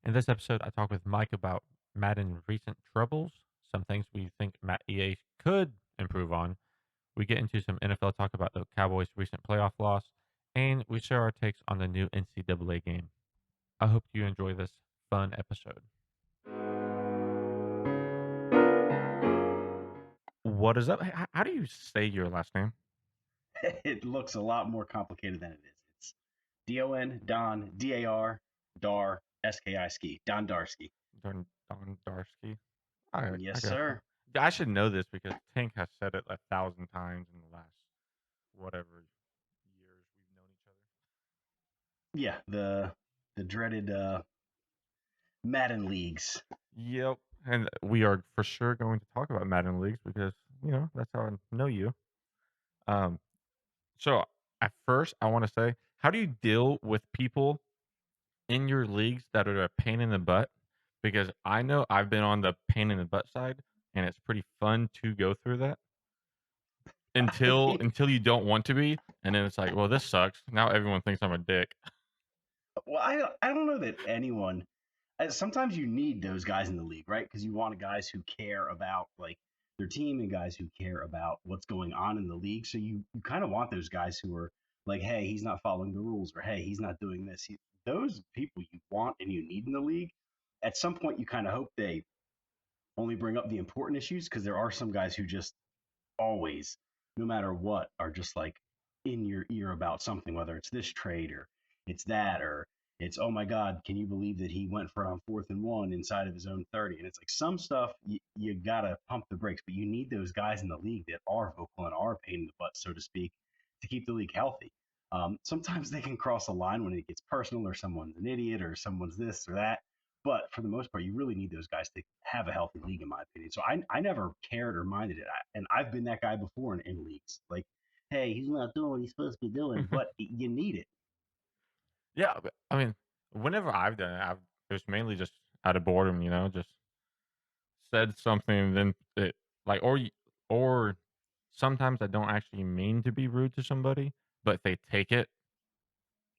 In this episode, I talk with Mike about Madden recent troubles, some things we think EA could improve on. We get into some NFL talk about the Cowboys' recent playoff loss, and we share our takes on the new NCAA game. I hope you enjoy this fun episode. What is up? How do you say your last name? It looks a lot more complicated than it is. It's Don, Dar, Dar, Ski, Ski, Dondarski. Dondarski. I Yes, got you. sir. I should know this because Tank has said it 1,000 times in the last whatever years we've known each other. Yeah, the dreaded Madden leagues. Yep. And we are for sure going to talk about Madden leagues because, that's how I know you. Um, so at first I want to say, how do you deal with people in your leagues that are a pain in the butt? Because I know I've been on the pain in the butt side and it's pretty fun to go through that until you don't want to be. And then it's like, well, this sucks. Now everyone thinks I'm a dick. Well, I don't know that anyone. Sometimes you need those guys in the league, right? Because you want guys who care about like their team and guys who care about what's going on in the league. So you kind of want those guys who are like, hey, he's not following the rules, or hey, he's not doing this. Those people you want and you need in the league. At some point, you kind of hope they only bring up the important issues because there are some guys who just always, no matter what, are just like in your ear about something, whether it's this trade or it's that or it's oh my god, can you believe that he went for on 4th and 1 inside of his own 30? And it's like some stuff you gotta pump the brakes, but you need those guys in the league that are vocal and are a pain in the butt, so to speak, to keep the league healthy. Sometimes they can cross a line when it gets personal, or someone's an idiot, or someone's this or that. But for the most part, you really need those guys to have a healthy league, in my opinion. So I never cared or minded it. And I've been that guy before in leagues. Like, hey, he's not doing what he's supposed to be doing, but you need it. Yeah. But, I mean, whenever I've done it, it was mainly just out of boredom, just said something, then it like or sometimes I don't actually mean to be rude to somebody, but they take it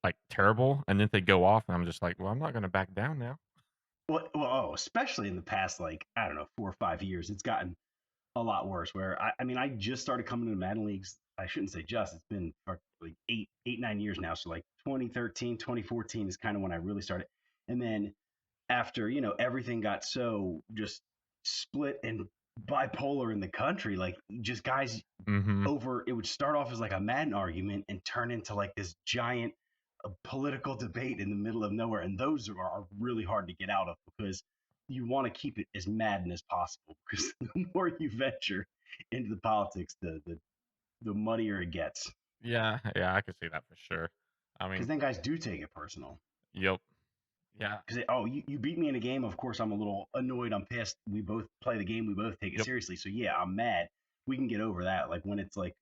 like terrible, and then they go off, and I'm just like, well, I'm not gonna back down now. Especially in the past, like, I don't know, 4 or 5 years, it's gotten a lot worse. Where I mean, I just started coming into Madden leagues. I shouldn't say just, it's been for like 9 years now. So like 2013, 2014 is kind of when I really started. And then after everything got so just split and bipolar in the country, like just guys Mhm. over, it would start off as like a Madden argument and turn into like this giant political debate in the middle of nowhere, and those are really hard to get out of because you want to keep it as Madden as possible, because the more you venture into the politics, the muddier it gets, Yeah, yeah, I could see that for sure. I because mean, then guys do take it personal. yep. Yeah, Because oh, you beat me in a game. Of course, I'm a little annoyed. I'm pissed. We both play the game. We both take it yep. seriously. So yeah, I'm mad. We can get over that. Like when it's like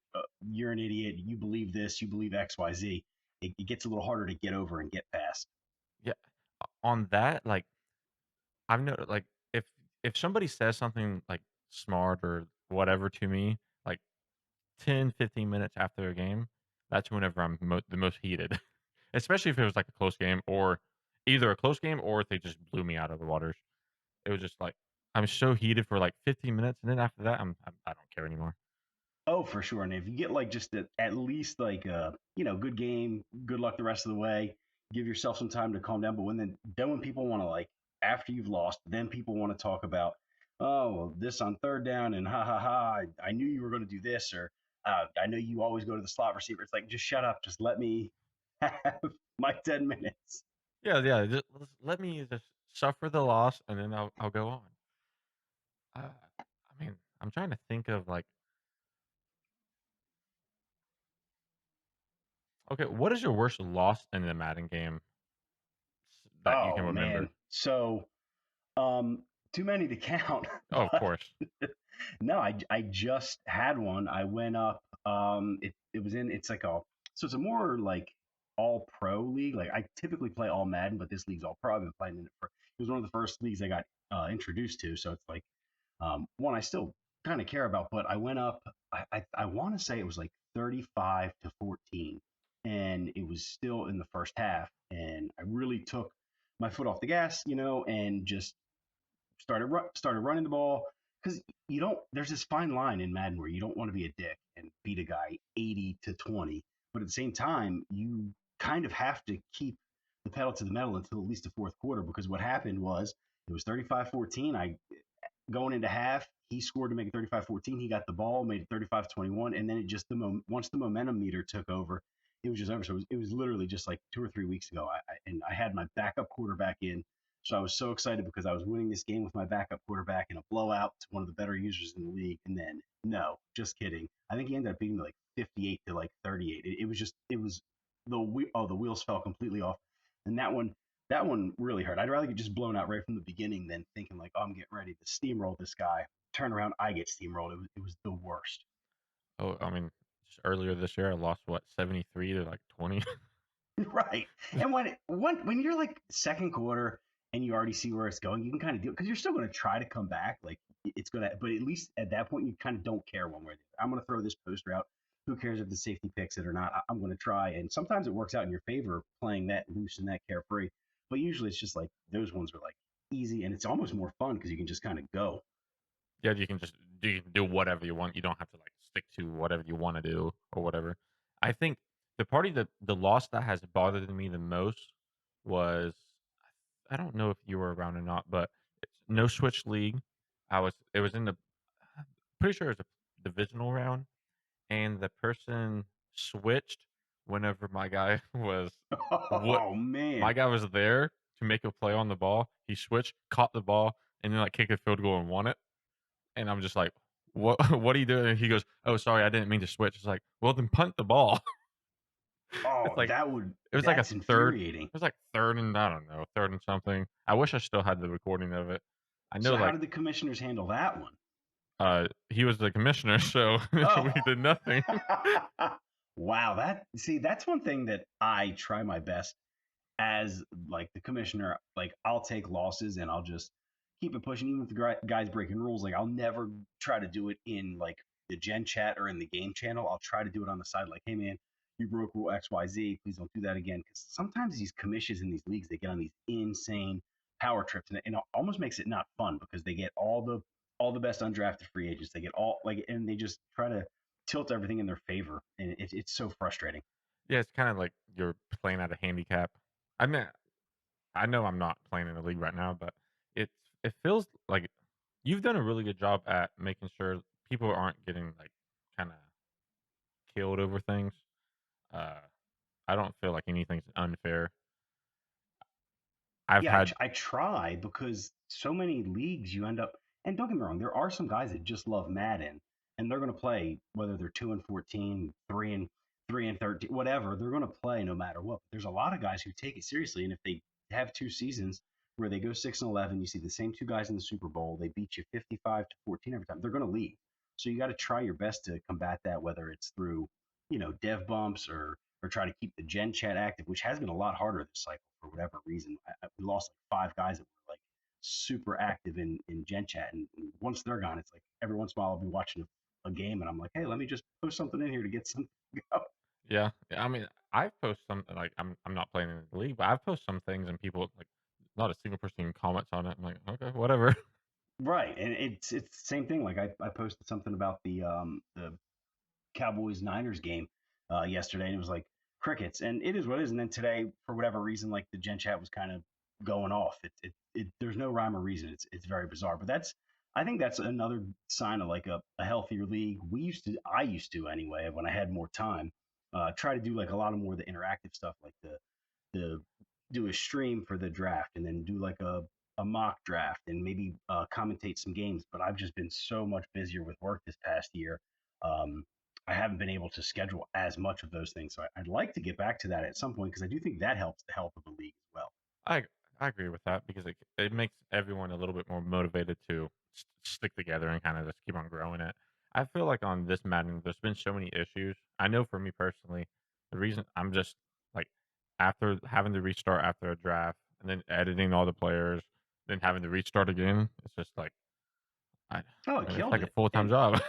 you're an idiot. You believe this. You believe X, Y, Z. It gets a little harder to get over and get past. Yeah. On that, like, I've noticed, like, if somebody says something, like, smart or whatever to me, like, 10, 15 minutes after a game, that's whenever I'm the most heated. Especially if it was, like, a close game or either a close game or if they just blew me out of the waters. It was just like, I'm so heated for, like, 15 minutes, and then after that, I don't care anymore. Oh, for sure. And if you get like just at least like a good game, good luck the rest of the way. Give yourself some time to calm down. But when people want to like after you've lost, then people want to talk about well, this on third down and ha ha ha. I knew you were going to do this, or I know you always go to the slot receiver. It's like just shut up. Just let me have my 10 minutes. Yeah, yeah, just let me just suffer the loss, and then I'll go on. I mean, I'm trying to think of, like, okay, what is your worst loss in the Madden game that you can Oh remember? man. So um, too many to count, Oh, of but course. no, I just had one. I went up. It was in. It's like a so it's a more like all pro league. Like I typically play all Madden, but this league's all pro. I've been playing in it for. It was one of the first leagues I got introduced to. So it's like one I still kind of care about. But I went up. I want to say it was like 35-14, and it was still in the first half. And I really took my foot off the gas, and just started running the ball because you don't. There's this fine line in Madden where you don't want to be a dick and beat a guy 80-20, but at the same time, you kind of have to keep the pedal to the metal until at least the fourth quarter because what happened was it was 35-14. I going into half, he scored to make it 35-14. He got the ball, made it 35-21, and then it just once the momentum meter took over, it was just over. So it was literally just like 2 or 3 weeks ago. And I had my backup quarterback in, so I was so excited because I was winning this game with my backup quarterback in a blowout to one of the better users in the league. And then no, just kidding. I think he ended up beating me like 58 to like 38. It was the wheels fell completely off, and that one really hurt. I'd rather get just blown out right from the beginning than thinking like, oh, I'm getting ready to steamroll this guy. Turn around, I get steamrolled. It was the worst. Oh, I mean, just earlier this year, I lost what 73 to like 20. Right. And when you're like second quarter and you already see where it's going, you can kind of do it because you're still going to try to come back. Like it's going to, but at least at that point, you kind of don't care one way or the other. I'm going to throw this post route. Who cares if the safety picks it or not? I'm going to try. And sometimes it works out in your favor playing that loose and that carefree. But usually it's just like those ones are like easy and it's almost more fun because you can just kind of go. Yeah, you can do whatever you want. You don't have to like stick to whatever you want to do or whatever. I think the loss that has bothered me the most was I don't know if you were around or not, but it's no switch league. It was in the pretty sure it was a divisional round, and the person switched whenever my guy was what Oh man. my guy was there to make a play on the ball. He switched, caught the ball, and then like kicked a field goal and won it. And I'm just like, "What what are you doing?" And he goes, "Oh, sorry, I didn't mean to switch." It's like, "Well, then punt the ball." It's Oh, like it was like a that's third infuriating. it was like 3rd and I don't know, 3rd and something. I wish I still had the recording of it. I know, So how like, did the commissioners handle that one? he was the commissioner, so Oh, we did nothing. wow. That's one thing that I try my best as like the commissioner. Like I'll take losses and I'll just keep it pushing, even if the guy's breaking rules. Like I'll never try to do it in like the Gen chat or in the game channel. I'll try to do it on the side. Like, hey man, you broke rule XYZ. Please don't do that again. Because sometimes these commissions in these leagues, they get on these insane power trips, and it almost makes it not fun because they get all the best undrafted free agents. They get all like, and they just try to tilt everything in their favor, and it's so frustrating. Yeah, it's kinda like you're playing at a handicap. I mean, I know I'm not playing in the league right now, but it's it feels like you've done a really good job at making sure people aren't getting, like, kinda killed over things. Uh, I don't feel like anything's unfair. I've Yeah, had I try because so many leagues you end up, and don't get me wrong, there are some guys that just love Madden and they're going to play whether they're 2-14, 3-13, whatever. They're going to play no matter what. There's a lot of guys who take it seriously, and if they have two seasons where they go 6-11, you see the same two guys in the Super Bowl, they beat you 55-14 every time. They're going to leave. So you got to try your best to combat that, whether it's through dev bumps or try to keep the Gen Chat active, which has been a lot harder this cycle for whatever reason. We lost like 5 guys that were like super active in Gen Chat, and once they're gone, it's like every once in a while I'll be watching a game and I'm like, hey, let me just post something in here to get some go. yeah, I mean, I've posted something like I'm not playing in the league, but I've posted some things and people like not a single person even comments on it. I'm like, "Okay, whatever." Right, and it's the same thing. Like I posted something about the Cowboys Niners game yesterday, and it was like crickets, and it is what it is. And then today, for whatever reason, like the Gen Chat was kind of going off. There's no rhyme or reason. It's very bizarre, but I think that's another sign of like a healthier league. I used to anyway, when I had more time, try to do like a lot of more of the interactive stuff, like the do a stream for the draft, and then do like a mock draft, and maybe commentate some games. But I've just been so much busier with work this past year. Um, I haven't been able to schedule as much of those things. So I'd like to get back to that at some point because I do think that helps the health of the league as well. I I agree with that because it makes everyone a little bit more motivated to stick together and kind of just keep on growing it. I feel like on this Madden, there's been so many issues. I know for me personally, the reason I'm just like after having to restart after a draft and then editing all the players, then having to restart again, it's just like I, Oh, it it's killed like a it. full time And job.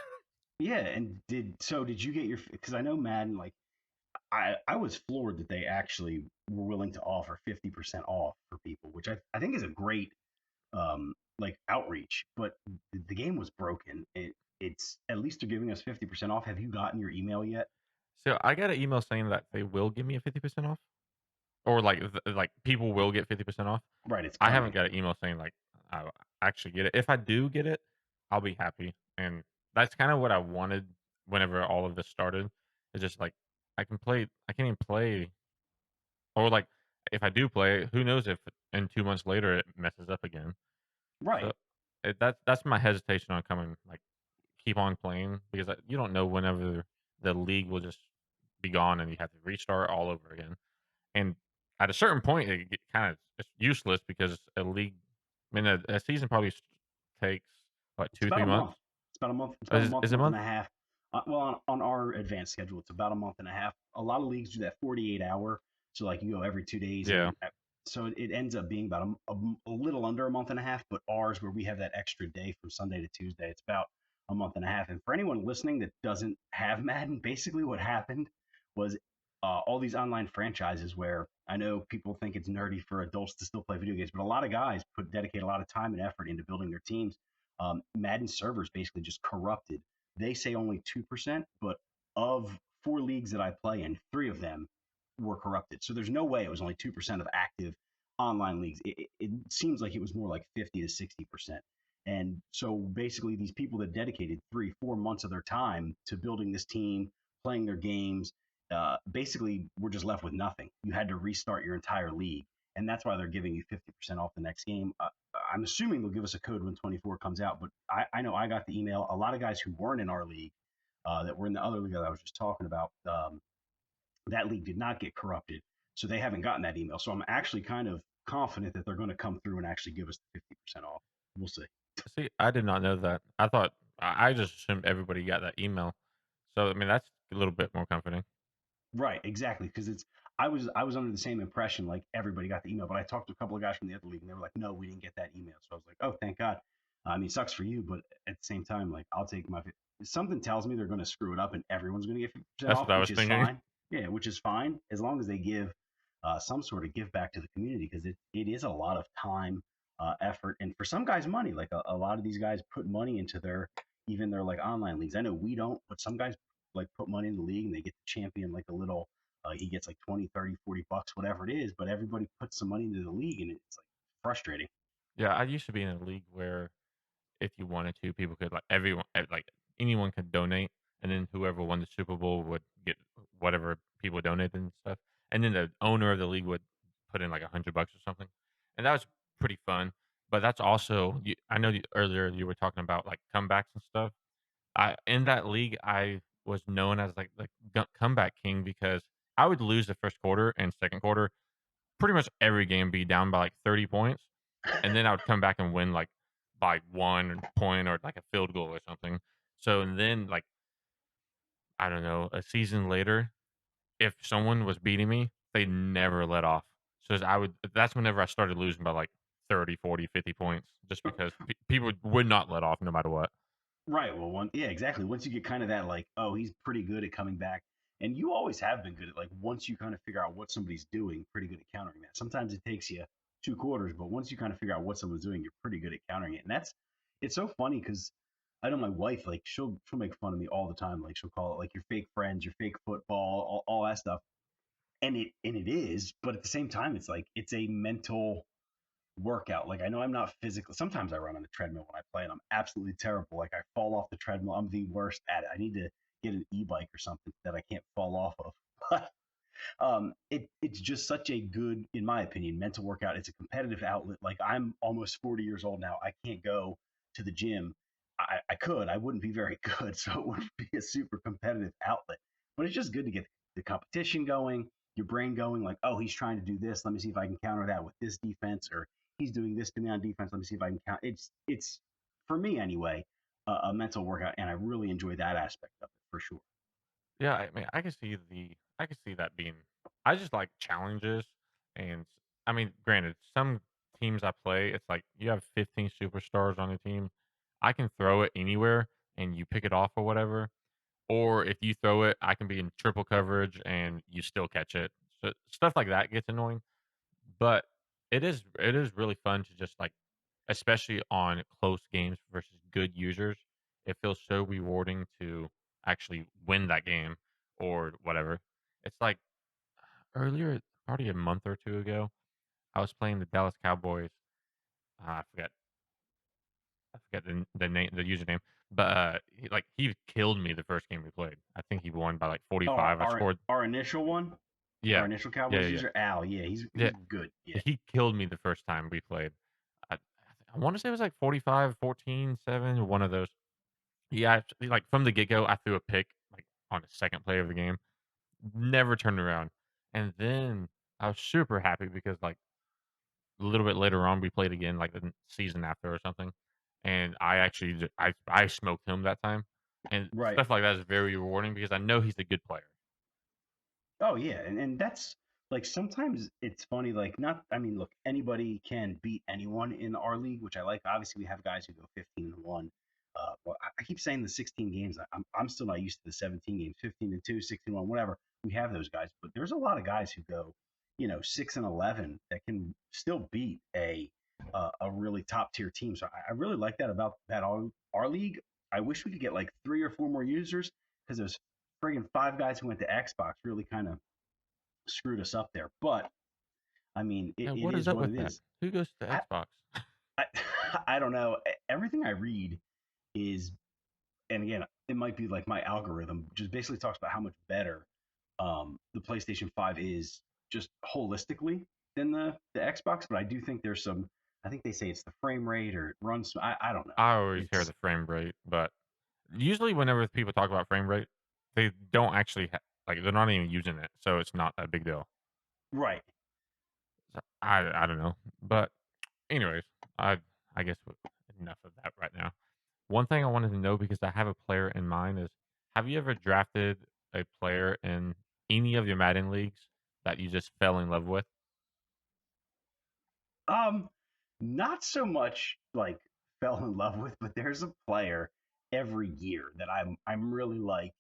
yeah, and did you get your? Because I know Madden, like I was floored that they actually were willing to offer 50% off for people, which I think is a great like outreach. But the game was broken. It's at least they're giving us 50% off. Have you gotten your email yet? So I got an email saying that they will give me a 50% off, or like people will get 50% off. Right, it's I haven't coming. got an email saying like I actually get it. If I do get it, I'll be happy, and that's kind of what I wanted whenever all of this started. It's just like I can't even play, or like if I do play, who knows if in 2 months later it messes up again. So Right. that's my hesitation on coming. Like keep on playing because you don't know whenever the league will just be gone and you have to restart all over again. And at a certain point, it get kind of it's useless because a league, I mean, a season probably takes what It's two, about three a month. months. It's about a month. It's about a Is month, it a month and month? a half. Well, on our advanced schedule, it's about a month and a half. A lot of leagues do that 48-hour. So like you go every 2 days, Yeah. and so it ends up being about a little under a month and a half. But ours, where we have that extra day from Sunday to Tuesday, it's about a month and a half. And for anyone listening that doesn't have Madden, basically what happened was all these online franchises where I know people think it's nerdy for adults to still play video games, but a lot of guys dedicate a lot of time and effort into building their teams. Madden servers basically just corrupted. They say only 2%, but of four leagues that I play in, three of them were corrupted. So there's no way it was only 2% of active online leagues. It seems like it was more like 50 to 60%. And so basically, these people that dedicated 3, 4 months of their time to building this team, playing their games, basically were just left with nothing. You had to restart your entire league. And that's why they're giving you 50% off the next game. I'm assuming they'll give us a code when 24 comes out, but I know I got the email. A lot of guys who weren't in our league, that were in the other league that I was just talking about, that league did not get corrupted. So they haven't gotten that email. So I'm actually kind of confident that they're going to come through and actually give us the 50% off. We'll see. See, I did not know that. I thought I just assumed everybody got that email. So I mean, that's a little bit more comforting. Right, exactly. Because I was under the same impression like everybody got the email, but I talked to a couple of guys from the other league and they were like, no, we didn't get that email. So I was like, oh, thank God. I mean, it sucks for you, but at the same time, like I'll take my. Something tells me they're going to screw it up and everyone's going to get 50% That's off, what I which was is thinking. fine. Yeah, which is fine as long as they give some sort of give back to the community because it is a lot of time, effort, and for some guys, money. Like a lot of these guys put money into even their like online leagues. I know we don't, but some guys like put money in the league and they get to champion like a little he gets like 20, 30, $40, whatever it is, but everybody puts some money into the league and it's like frustrating. Yeah, I used to be in a league where if you wanted to, people could like everyone like anyone could donate, and then whoever won the Super Bowl would get whatever people donated and stuff, and then the owner of the league would put in like $100 or something, and that was pretty fun. But that's also I know earlier you were talking about like comebacks and stuff. I in that league I was known as like the comeback king because I would lose the first quarter and second quarter, pretty much every game be down by like 30 points, and then I would come back and win, like, by 1 point or, like, a field goal or something. So, and then, like, I don't know, a season later, if someone was beating me, they never let off. So, I would that's whenever I started losing by, like, 30, 40, 50 points just because people would not let off no matter what. Right. Well, yeah, exactly. Once you get kind of that, like, oh, he's pretty good at coming back, and you always have been good at like once you kind of figure out what somebody's doing, pretty good at countering that. Sometimes it takes you 2 quarters, but once you kind of figure out what someone's doing, you're pretty good at countering it. And it's so funny because I know my wife, like, she'll make fun of me all the time. Like, she'll call it like your fake friends, your fake football, all that stuff, and it is, but at the same time, it's like it's a mental workout. Like I know I'm not physically. Sometimes I run on the treadmill when I play, and I'm absolutely terrible. Like I fall off the treadmill. I'm the worst at it. I need to get an e-bike or something that I can't fall off of. But it's just such a good, in my opinion, mental workout. It's a competitive outlet. Like I'm almost 40 years old now. I can't go to the gym. I could. I wouldn't be very good, so it wouldn't be a super competitive outlet. But it's just good to get the competition going, your brain going. Like, oh, he's trying to do this. Let me see if I can counter that with this defense, or he's doing this to me on defense. Let me see if I can count. It's for me anyway, a mental workout, and I really enjoy that aspect of it for sure. Yeah, I mean, I can see that being I just like challenges, and I mean, granted, some teams I play, it's like you have 15 superstars on a team. I can throw it anywhere and you pick it off or whatever. or if you throw it, I can be in triple coverage and you still catch it. So stuff like that gets annoying, but it is really fun to just like, especially on close games versus good users. It feels so rewarding to actually win that game or whatever. It's like earlier, probably a month or two ago, I was playing the Dallas Cowboys. I forget the name, the username, but he killed me the first game we played. I think he won by like Oh, 45. I scored. our initial one, our Yeah, initial yeah, Cowboys yeah, yeah. user, Al. Yeah, Yeah, he's good. Yeah. he killed me the first time we played. I wanna say it was like 45, 14, 7, one of those. Yeah, actually, like, from the get-go, I threw a pick, like, on the second play of the game, never turned around, and then I was super happy because, like, a little bit later on, we played again, like, the season after or something, and I actually I smoked him that time, and Right. stuff like that is very rewarding because I know he's a good player. Oh yeah, and that's like sometimes it's funny. Like not, I mean, look, anybody can beat anyone in our league, which I like. Obviously, we have guys who go 15-1. Well, I keep saying the 16 games. I'm still not used to the 17 games, 15-2, 16-1, whatever. We have those guys, but there's a lot of guys who go, 6-11 that can still beat a really top tier team. So I really like that about that our league. I wish we could get like 3 or 4 more users because there's friggin' 5 guys who went to Xbox really kind of screwed us up there. But I mean, Yeah, it what is is up what with it that? is. Who goes to I, Xbox? I I don't know. Everything I read is, and again, it might be like my algorithm just basically talks about how much better the PlayStation 5 is just holistically than the Xbox. But I do think there's some. I think they say it's the frame rate or it runs. I don't know. I always hear It's the frame rate, but usually whenever people talk about frame rate, they don't actually like, they're not even using it, so it's not a big deal. right. So, I don't know, but anyways, I guess enough of that right now. One thing I wanted to know because I have a player in mind is, have you ever drafted a player in any of your Madden leagues that you just fell in love with? Um, Not so much like fell in love with, but there's a player every year that I'm really like.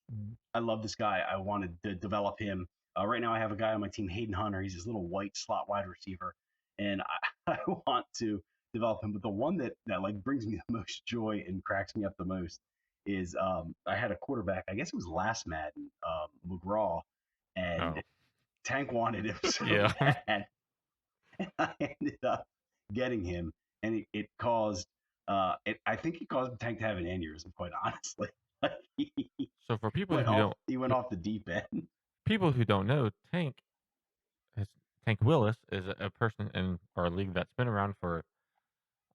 I love this guy. I wanted to develop him. Right now, I have a guy on my team, Hayden Hunter. He's this little white slot wide receiver, and I want to develop him. But the one that like brings me the most joy and cracks me up the most is I had a quarterback. I guess it was last Madden, McGraw, and Oh, Tank wanted him so yeah. bad. I ended up getting him, and it caused. I think it caused Tank to have an aneurysm. Quite honestly, like he So for people went who off. don't He went off the deep end. people who don't know, is Tank Willis is a person in our league that's been around for.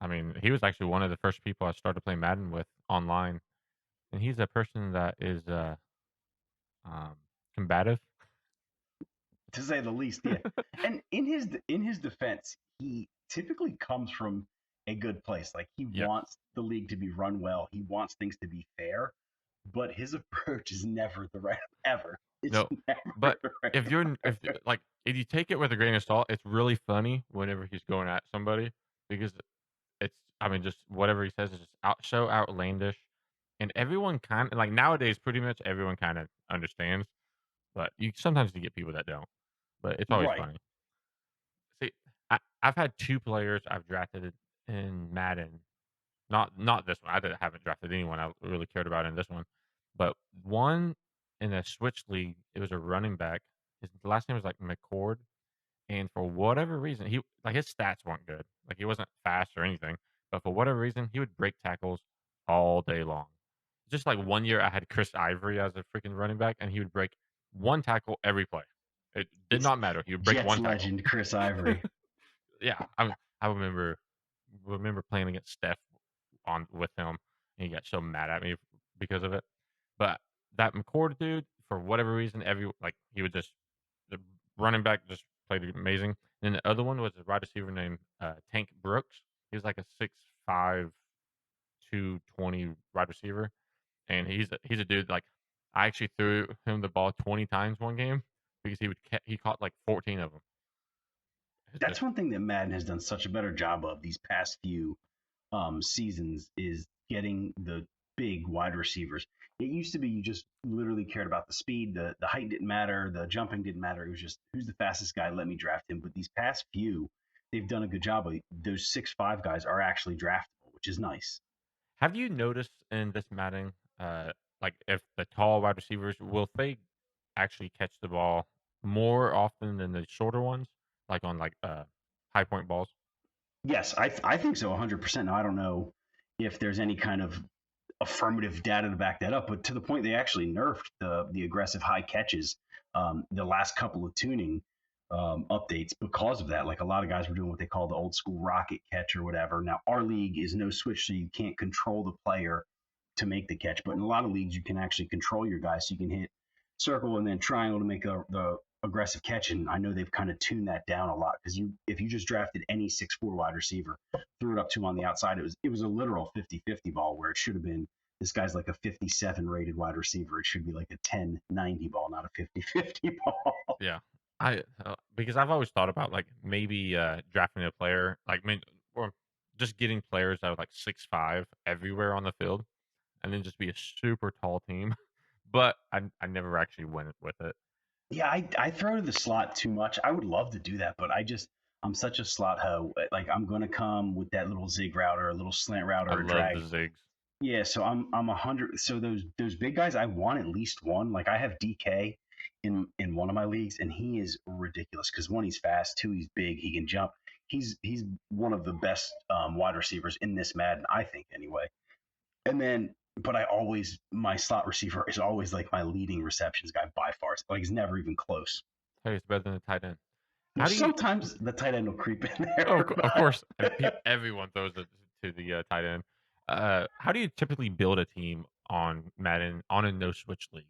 I mean, he was actually one of the first people I started playing Madden with online, and he's a person that is um, combative. To say the least. Yeah, and in his defense, he typically comes from a good place. Like he Yes. wants the league to be run well. He wants things to be fair, but his approach is never the right ever. It's No, never but the right. if you take it with a grain of salt, it's really funny whenever he's going at somebody because it's, I mean, just whatever he says is just so outlandish, and everyone kind of like nowadays, pretty much everyone kind of understands, but you sometimes you get people that don't, but it's always Right. funny. See, I've had 2 players I've drafted in Madden. Not this one. Haven't drafted anyone I really cared about in this one, but one in a switch league, it was a running back. His last name was like McCord, and for whatever reason, he like his stats weren't good. Like he wasn't fast or anything, but for whatever reason, he would break tackles all day long. Just like one year, I had Chris Ivory as a freaking running back, and he would break one tackle every play. It did It's not matter. He would break Jets one tackle. legend Chris Ivory. Yeah, I remember playing against Steph on with him, and he got so mad at me because of it. But that McCord dude, for whatever reason, he would just the running back just played amazing. And the other one was a wide receiver named Tank Brooks. He was like a 6'5", 220 wide receiver, and he's a dude like I actually threw him the ball 20 times one game because he caught like 14 of them. It's That's just one thing that Madden has done such a better job of these past few seasons is getting big wide receivers. It used to be you just literally cared about the speed, the height didn't matter, the jumping didn't matter. It was just who's the fastest guy, let me draft him. But these past few, they've done a good job of those 6'5" guys are actually draftable, which is nice. Have you noticed in this Madden, like if the tall wide receivers will they actually catch the ball more often than the shorter ones, like on high point balls? Yes, I think so 100%. Now I don't know if there's any kind of affirmative data to back that up, but to the point they actually nerfed the aggressive high catches the last couple of tuning updates because of that. Like a lot of guys were doing what they call the old school rocket catch or whatever. Now our league is no switch, so you can't control the player to make the catch, but in a lot of leagues you can actually control your guys, so you can hit circle and then triangle to make the aggressive catch. And I know they've kind of tuned that down a lot because you if you just drafted any 6'4" wide receiver, threw it up to him on the outside, it was a literal 50-50 ball where it should have been this guy's like a 57 rated wide receiver. It should be like a 10-90 ball, not a 50-50 ball. Yeah. Because I've always thought about, like, maybe, drafting a player, or just getting players that are, like, 6'5" everywhere on the field, and then just be a super tall team, but I never actually went with it. Yeah, I throw to the slot too much. I would love to do that, but I'm such a slot hoe. Like I'm gonna come with that little zig route or a little slant route I or a love the drag. zigs. Yeah, so I'm 100. So those big guys, I want at least one. Like I have DK in one of my leagues, and he is ridiculous because one, he's fast, two, he's big, he can jump. He's one of the best wide receivers in this Madden, I think, anyway. And then, but I always my slot receiver is always like my leading receptions guy by far. Like he's never even close. Hey, it's better than a tight end. Well, How do you sometimes the tight end will creep in there, Oh, of but course, everyone throws it to the, tight end. How do you typically build a team on Madden on a no switch league?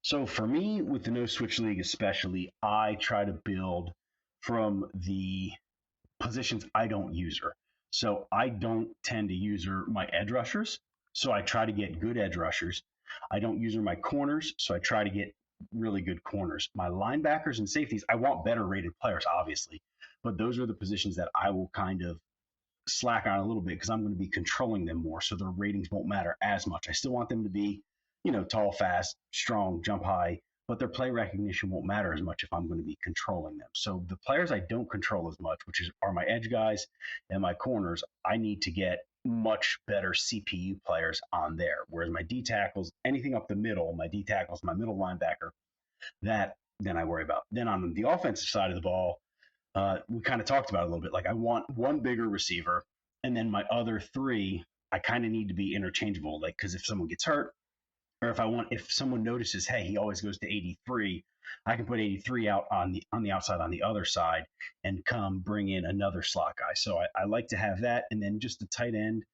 so for me, with the no switch league especially, I try to build from the positions I don't use her. So I don't tend to use her my edge rushers. So I try to get good edge rushers. I don't use her my corners. So I try to get really good corners. My linebackers and safeties, I want better rated players, obviously. But those are the positions that I will kind of slack on a little bit because I'm going to be controlling them more, so their ratings won't matter as much. I still want them to be, tall, fast, strong, jump high, but their play recognition won't matter as much if I'm going to be controlling them. So the players I don't control as much, are my edge guys and my corners, I need to get much better CPU players on there. Whereas my D tackles, anything up the middle, my D tackles, my middle linebacker, that then I worry about. Then on the offensive side of the ball, we kind of talked about it a little bit. Like I want one bigger receiver, and then my other three, I kind of need to be interchangeable. Like because if someone gets hurt, or if someone notices, hey, he always goes to 83, I can put 83 out on the outside on the other side, and come bring in another slot guy. So I like to have that, and then just a tight end,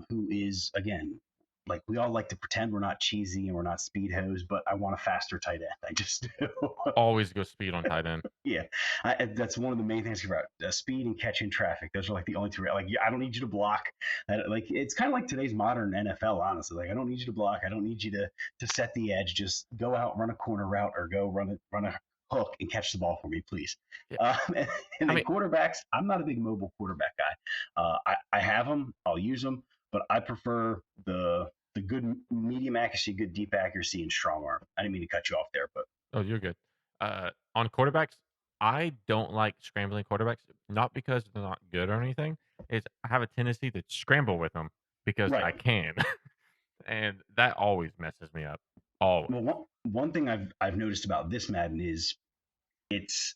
who is again. Like we all like to pretend we're not cheesy and we're not speed hose, but I want a faster tight end. I just do. Always go speed on tight end. Yeah, that's one of the main things about speed and catching traffic. Those are like the only two. Like, yeah, I don't need you to block. Like, it's kind of like today's modern NFL. Honestly, like, I don't need you to block. I don't need you to set the edge. Just go out, run a corner route, or go run a hook and catch the ball for me, please. Yeah, And I then mean, quarterbacks. I'm not a big mobile quarterback guy. I have them. I'll use them, but I prefer the good medium accuracy, good deep accuracy, and strong arm. I didn't mean to cut you off there, but oh, you're good. On quarterbacks, I don't like scrambling quarterbacks, not because they're not good or anything. It's I have a tendency to scramble with them because right. I can, and that always messes me up. Always. Well, one thing I've noticed about this Madden is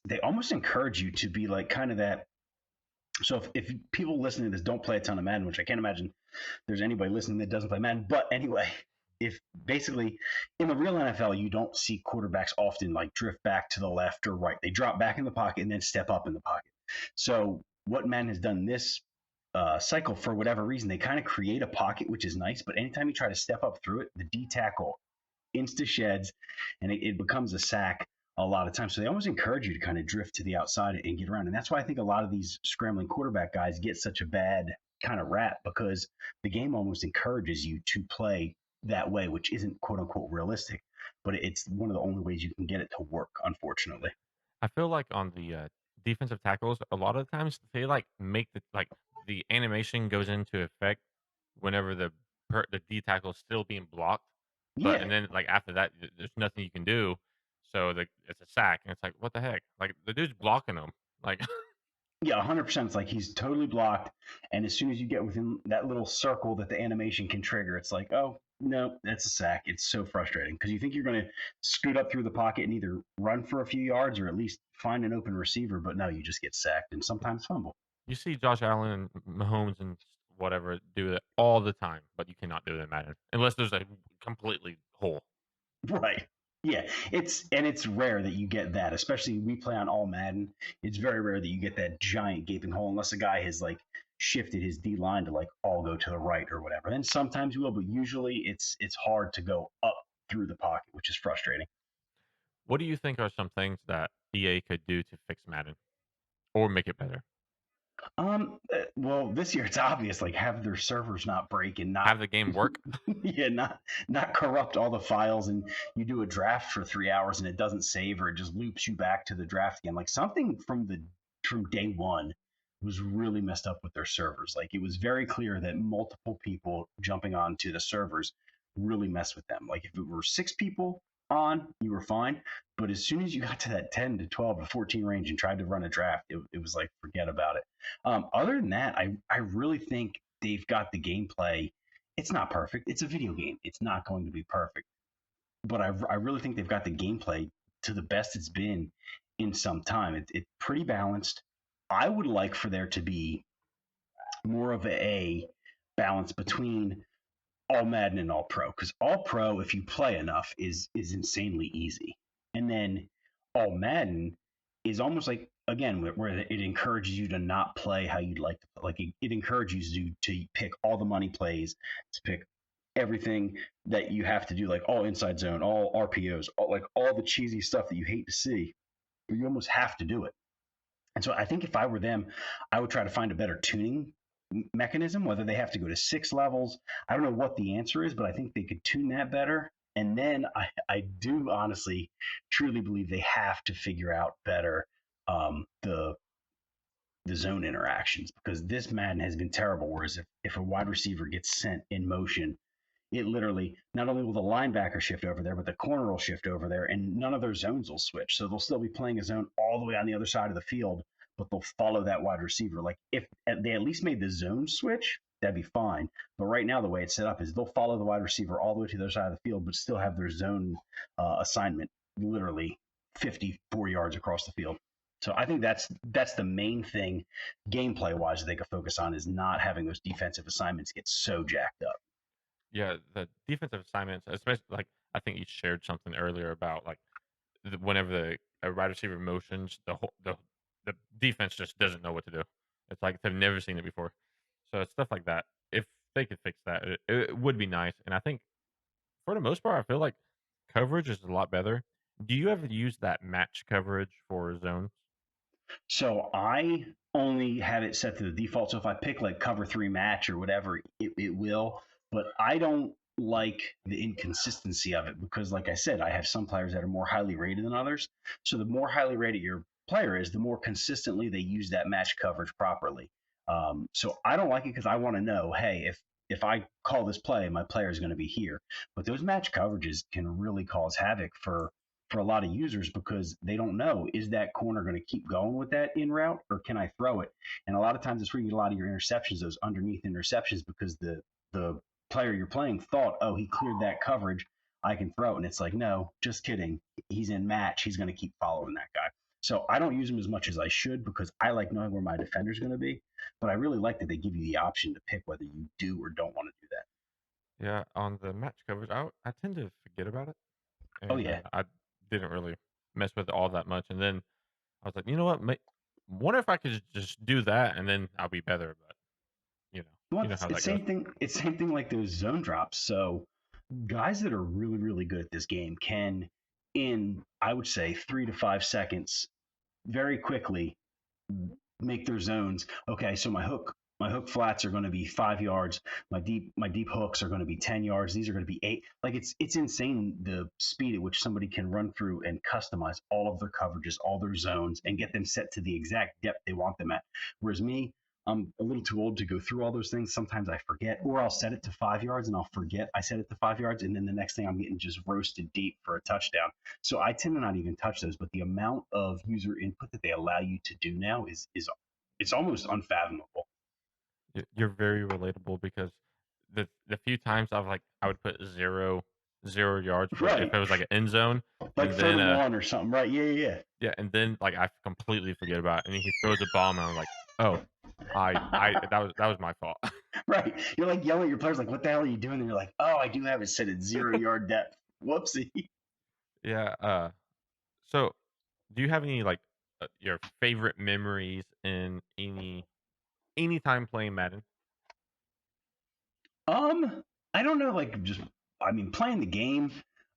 they almost encourage you to be like kind of that. So if people listening to this don't play a ton of Madden, which I can't imagine there's anybody listening that doesn't play Madden, but anyway, if basically in the real NFL you don't see quarterbacks often like drift back to the left or right, they drop back in the pocket and then step up in the pocket. So what Madden has done this cycle, for whatever reason, they kind of create a pocket, which is nice. But anytime you try to step up through it, the D tackle insta sheds, and it becomes a sack a lot of times. So they almost encourage you to kind of drift to the outside and get around. And that's why I think a lot of these scrambling quarterback guys get such a bad kind of rap because the game almost encourages you to play that way, which isn't quote unquote realistic, but it's one of the only ways you can get it to work, unfortunately. I feel like on the, defensive tackles, a lot of times they, make the animation goes into effect whenever the the D tackle is still being blocked, but Yeah, and then, like, after that, there's nothing you can do, so, it's a sack, and it's like, "What the heck?" Like, the dude's blocking him. Like, yeah, 100%. It's like he's totally blocked, and as soon as you get within that little circle that the animation can trigger, it's like, oh no, that's a sack. It's so frustrating because you think you're going to scoot up through the pocket and either run for a few yards or at least find an open receiver, but no, you just get sacked and sometimes fumble. you see Josh Allen and Mahomes and whatever do it all the time, but you cannot do it in Madden unless there's a completely hole. Right. Yeah, it's rare that you get that, especially we play on all Madden. It's very rare that you get that giant gaping hole unless a guy has like shifted his D line to like all go to the right or whatever. And sometimes you will, but usually it's hard to go up through the pocket, which is frustrating. What do you think are some things that EA could do to fix Madden or make it better? Well, this year it's obvious, like have their servers not break and not Have the game work? yeah, not corrupt all the files, and you do a draft for 3 hours and it doesn't save or it just loops you back to the draft again. Like something from day one was really messed up with their servers. Like it was very clear that multiple people jumping onto the servers really messed with them. Like if it were 6 people on, you were fine. But as soon as you got to that 10 to 12 to 14 range and tried to run a draft, it was like forget about it. Other than that, I really think they've got the gameplay. It's not perfect. It's a video game. It's not going to be perfect. But I really think they've got the gameplay to the best it's been in some time. It's pretty balanced. I would like for there to be more of a balance between all Madden and all Pro because all Pro, if you play enough, is insanely easy, and then all Madden is almost like again where it encourages you to not play how you'd like to play. Like it encourages you to pick all the money plays, to pick everything that you have to do, like all inside zone, all RPOs, like all the cheesy stuff that you hate to see, but you almost have to do it. And so I think if I were them, I would try to find a better tuning mechanism, whether they have to go to 6 levels. I don't know what the answer is, but I think they could tune that better. And then I do honestly, truly believe they have to figure out better the zone interactions because this Madden has been terrible. Whereas if a wide receiver gets sent in motion, it literally not only will the linebacker shift over there, but the corner will shift over there, and none of their zones will switch. So they'll still be playing a zone all the way on the other side of the field, but they'll follow that wide receiver. Like if they at least made the zone switch, that'd be fine. But right now, the way it's set up is they'll follow the wide receiver all the way to the other side of the field, but still have their zone assignment literally 54 yards across the field. So I think that's the main thing gameplay wise that they could focus on is not having those defensive assignments get so jacked up. Yeah, the defensive assignments, especially like I think you shared something earlier about like whenever a wide receiver motions, the defense just doesn't know what to do. It's like they've never seen it before. So it's stuff like that. If they could fix that, it would be nice. And I think for the most part, I feel like coverage is a lot better. Do you ever use that match coverage for zones? So I only have it set to the default. So if I pick like cover three match or whatever, it will. But I don't like the inconsistency of it because, like I said, I have some players that are more highly rated than others. So the more highly rated your player is, the more consistently they use that match coverage properly. So I don't like it because I want to know, hey, if I call this play, my player is going to be here. But those match coverages can really cause havoc for a lot of users because they don't know is that corner going to keep going with that in route or can I throw it? And a lot of times it's where you get a lot of your interceptions, those underneath interceptions, because the player you're playing thought, oh, he cleared that coverage, I can throw it. And it's like, no, just kidding. He's in match. He's going to keep following that guy. So I don't use them as much as I should because I like knowing where my defender's going to be. But I really like that they give you the option to pick whether you do or don't want to do that. Yeah, on the match coverage, I tend to forget about it, Oh and yeah. I didn't really mess with it all that much. And then I was like, you know what? Wonder if I could just do that, and then I'll be better. But Well, you know how it's that goes. same thing. It's same thing like those zone drops. So guys that are really, really good at this game can, in I would say 3 to 5 seconds, very quickly make their zones. Okay, so my hook flats are going to be 5 yards. My deep hooks are going to be 10 yards. These are going to be 8. Like it's insane the speed at which somebody can run through and customize all of their coverages, all their zones, and get them set to the exact depth they want them at. Whereas me, I'm a little too old to go through all those things. Sometimes I forget, or I'll set it to 5 yards and I'll forget I set it to 5 yards, and then the next thing I'm getting just roasted deep for a touchdown. So I tend to not even touch those. But the amount of user input that they allow you to do now is it's almost unfathomable. You're very relatable because the few times I would put 0 yards for if Right, it was like an end zone, like and third then and one or something. Right? Yeah, yeah, yeah, and then like I completely forget about it, and he throws a bomb, and I'm like, oh, I yeah. that was my fault. Right. You're like yelling at your players, like, "What the hell are you doing?" And you're like, "Oh, I do have it set at 0 yard depth. Whoopsie." Yeah. So do you have any like your favorite memories in any time playing Madden? Um, I don't know, like just I mean, playing the game,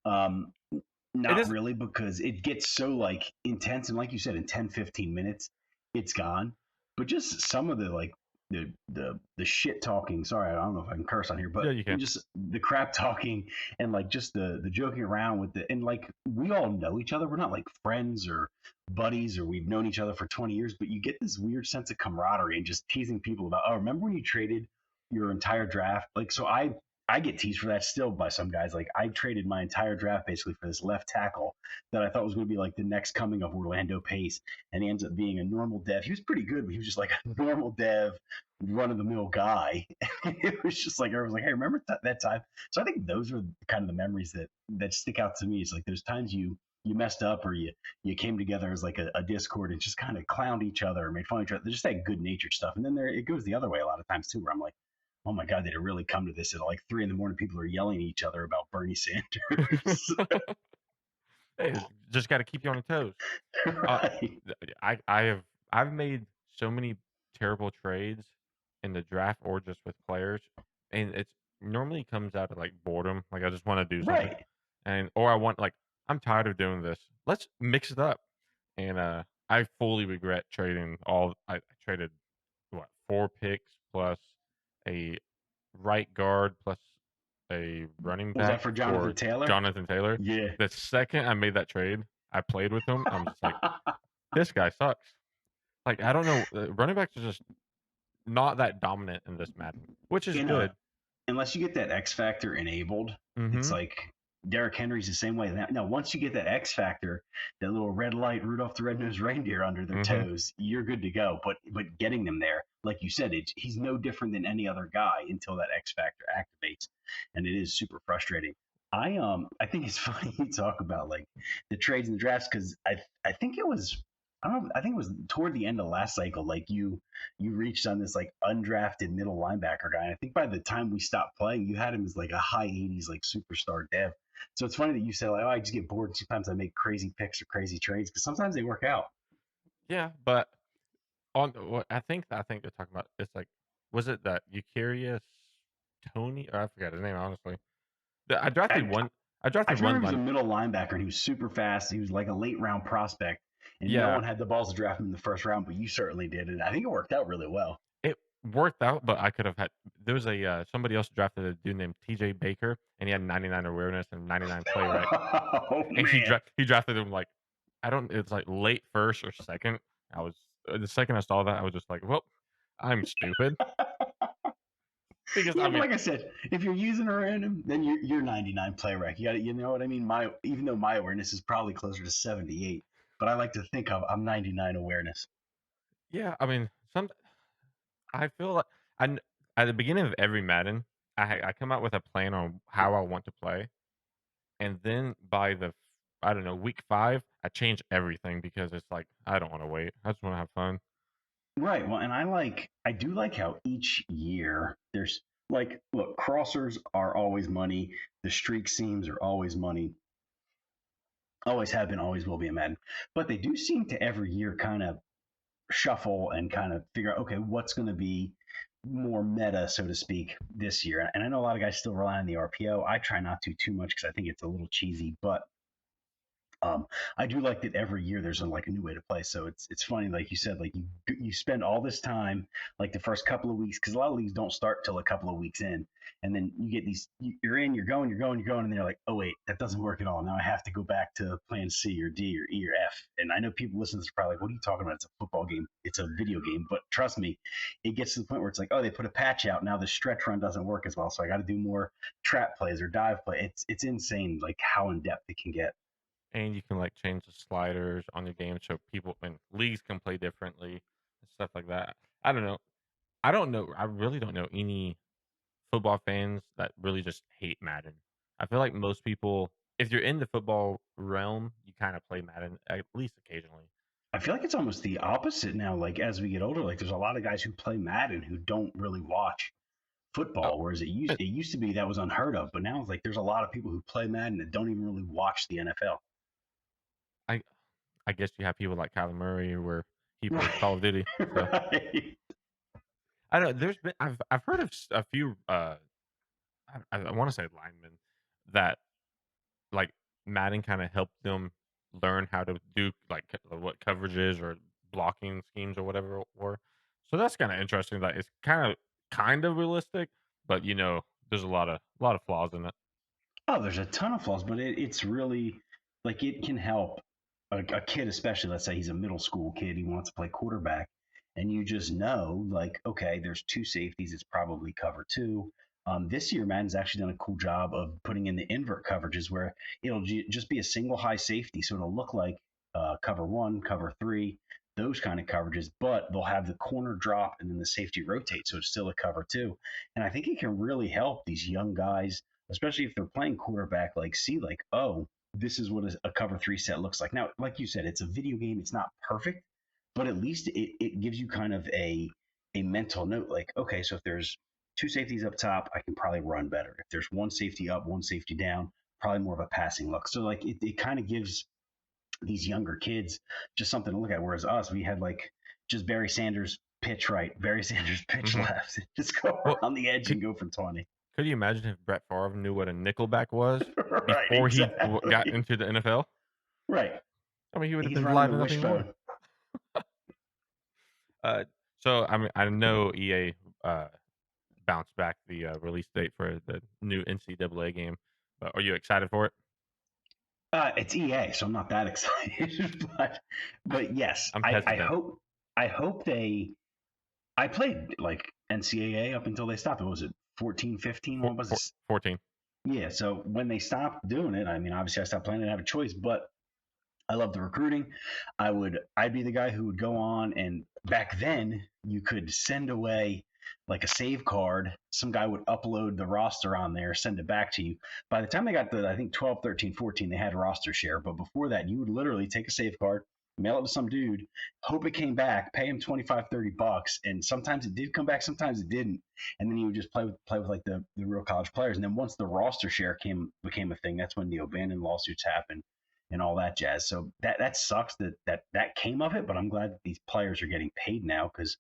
um, It not is. really because it gets so like intense and like you said, in 10, 15 minutes, it's gone. But just some of the like the shit talking, sorry, I don't know if I can curse on here, Yeah, but you can. just the crap talking and like just the joking around with the and like we all know each other. We're not like friends or buddies or we've known each other for 20 years, but you get this weird sense of camaraderie and just teasing people about, oh, remember when you traded your entire draft? Like so I get teased for that still by some guys. Like I traded my entire draft basically for this left tackle that I thought was going to be like the next coming of Orlando Pace, and he ends up being a normal dev. He was pretty good, but he was just like a normal dev, run of the mill guy. It was just like everyone's like, hey, remember that time? So I think those are kind of the memories that stick out to me. It's like those times you messed up or you came together as like a Discord and just kind of clowned each other or made fun of each other. Just that good natured stuff. And then there it goes the other way a lot of times too, where I'm like, oh my god, did it really come to this? At like 3 in the morning, people are yelling at each other about Bernie Sanders. Hey, just got to keep you on your toes. Uh, Right, I have I've made so many terrible trades in the draft or just with players, and it's normally comes out of like boredom. Like I just want to do something, right. and or I want like I'm tired of doing this. Let's mix it up. And I fully regret trading all. I traded what 4 picks plus a right guard plus a running Was that back for Jonathan for Taylor? Jonathan Taylor. Yeah. The second I made that trade, I played with him. I'm just like, this guy sucks. Like I don't know, running backs are just not that dominant in this Madden, which is In good. unless you get that X factor enabled, it's Mhm. like Derrick Henry's the same way. Now, once you get that X factor, that little red light, Rudolph the Red-Nosed Reindeer under their Mhm. toes, you're good to go. But getting them there, like you said, he's no different than any other guy until that X factor activates, and it is super frustrating. I think it's funny you talk about like the trades and the drafts because I think it was I don't know I think it was toward the end of last cycle like you reached on this like undrafted middle linebacker guy. And I think by the time we stopped playing, you had him as like a high 80s like superstar dev. So it's funny that you say like, oh, I just get bored. Sometimes I make crazy picks or crazy trades because sometimes they work out. Yeah, but on what I think they're talking about it's like was it that Eucarius Tony or I forgot his name honestly. I drafted I, one I I drafted remember one he was a line. middle linebacker and he was super fast. He was like a late round prospect, and no Yeah, one had the balls to draft him in the first round, but you certainly did, and I think it worked out really well. it worked out, but I could have had there was a somebody else drafted a dude named TJ Baker and he had 99 awareness and 99 play rec. Oh And man, he drafted him like I don't it's like late first or second. I was the second I saw that I was just like, well, I'm stupid because yeah, I but mean, like I said, if you're using a random, then you're 99 play rec. You got to, you know what I mean. My even though my awareness is probably closer to 78, but I like to think I'm 99 awareness. yeah, I mean, I feel like at the beginning of every Madden, I come out with a plan on how I want to play, and then by I don't know week 5, I change everything because it's like I don't want to wait. I just want to have fun. Right. Well, and I do like how each year there's like, look, crossers are always money. The streak seams are always money. Always have been, always will be in Madden. But they do seem to every year kind of shuffle and kind of figure out, okay, what's going to be more meta, so to speak, this year. And I know a lot of guys still rely on the RPO. I try not to too much because I think it's a little cheesy. But Um, I do like that every year there's like a new way to play. So it's funny, like you said, like you spend all this time, like the first couple of weeks, because a lot of leagues don't start till a couple of weeks in, and then you get these, you're in, you're going, and then you're like, oh wait, that doesn't work at all. Now I have to go back to plan C or D or E or F. And I know people listen to this are probably like, what are you talking about? It's a football game, it's a video game. But trust me, it gets to the point where it's like, oh, they put a patch out now. The stretch run doesn't work as well, so I got to do more trap plays or dive play. It's insane, like how in depth it can get. And you can, like, change the sliders on your game so people and leagues can play differently and stuff like that. I don't know. I really don't know any football fans that really just hate Madden. I feel like most people, if you're in the football realm, you kinda play Madden at least occasionally. I feel like it's almost the opposite now. Like as we get older, like there's a lot of guys who play Madden who don't really watch Oh, football, whereas it used eh, it used to be that was unheard of. But now it's like there's a lot of people who play Madden that don't even really watch the NFL. I I guess you have people like Kyler Murray where he plays Right, Call of Duty, so right. I don't know, there's been I've heard of a few, I wanna say linemen that, like, Madden kinda helped them learn how to do, like, what coverages or blocking schemes or whatever were. So that's kinda interesting that it's kind of realistic, but, there's a lot of flaws in it. Oh, there's a ton of flaws, but it's really like it can help a kid, especially. Let's say he's a middle school kid, he wants to play quarterback, and you just know, like, okay, there's two safeties, it's probably cover two. This year, Madden's actually done a cool job of putting in the invert coverages where it'll just be a single high safety, so it'll look like cover one, cover three, those kind of coverages, but they'll have the corner drop and then the safety rotate, so it's still a cover two. And I think it can really help these young guys, especially if they're playing quarterback, like see like, oh, this is what a cover three set looks like. Now, like you said, it's a video game, it's not perfect, but at least it gives you kind of a mental note, like, okay, so if there's two safeties up top, I can probably run better. If there's one safety up, one safety down, probably more of a passing look. So like it kind of gives these younger kids just something to look at. Whereas us, we had like just Barry Sanders pitch right, Barry Sanders pitch Mhm. left, just go Well, around the edge could and go for 20. could you imagine if Brett Favre knew what a nickelback was Right, before he got exactly. into the NFL? Right. I mean, he would have He's been running the lighting up even more. wishbone. Uh, so, I mean, I know EA, bounced back the, release date for the new NCAA game, but are you excited for it? It's EA, so I'm not that excited. But yes, I'm I hesitant. hope they. I played like NCAA up until they stopped. What was it? 14, 15? Four What was four it? 14. Yeah. So when they stopped doing it, I mean, obviously I stopped playing. I didn't have a choice, but I love the recruiting. I'd be the guy who would go on, and back then you could send away like a save card. Some guy would upload the roster on there, send it back to you. By the time they got to, I think, 12, 13, 14, they had roster share. But before that, you would literally take a save card, mail it to some dude, hope it came back, pay him 25, $30. And sometimes it did come back, sometimes it didn't. And then you would just play with like the real college players. And then once the roster share became a thing, that's when the O'Bannon lawsuits happened and all that jazz. So that sucks that came of it, but I'm glad that these players are getting paid now because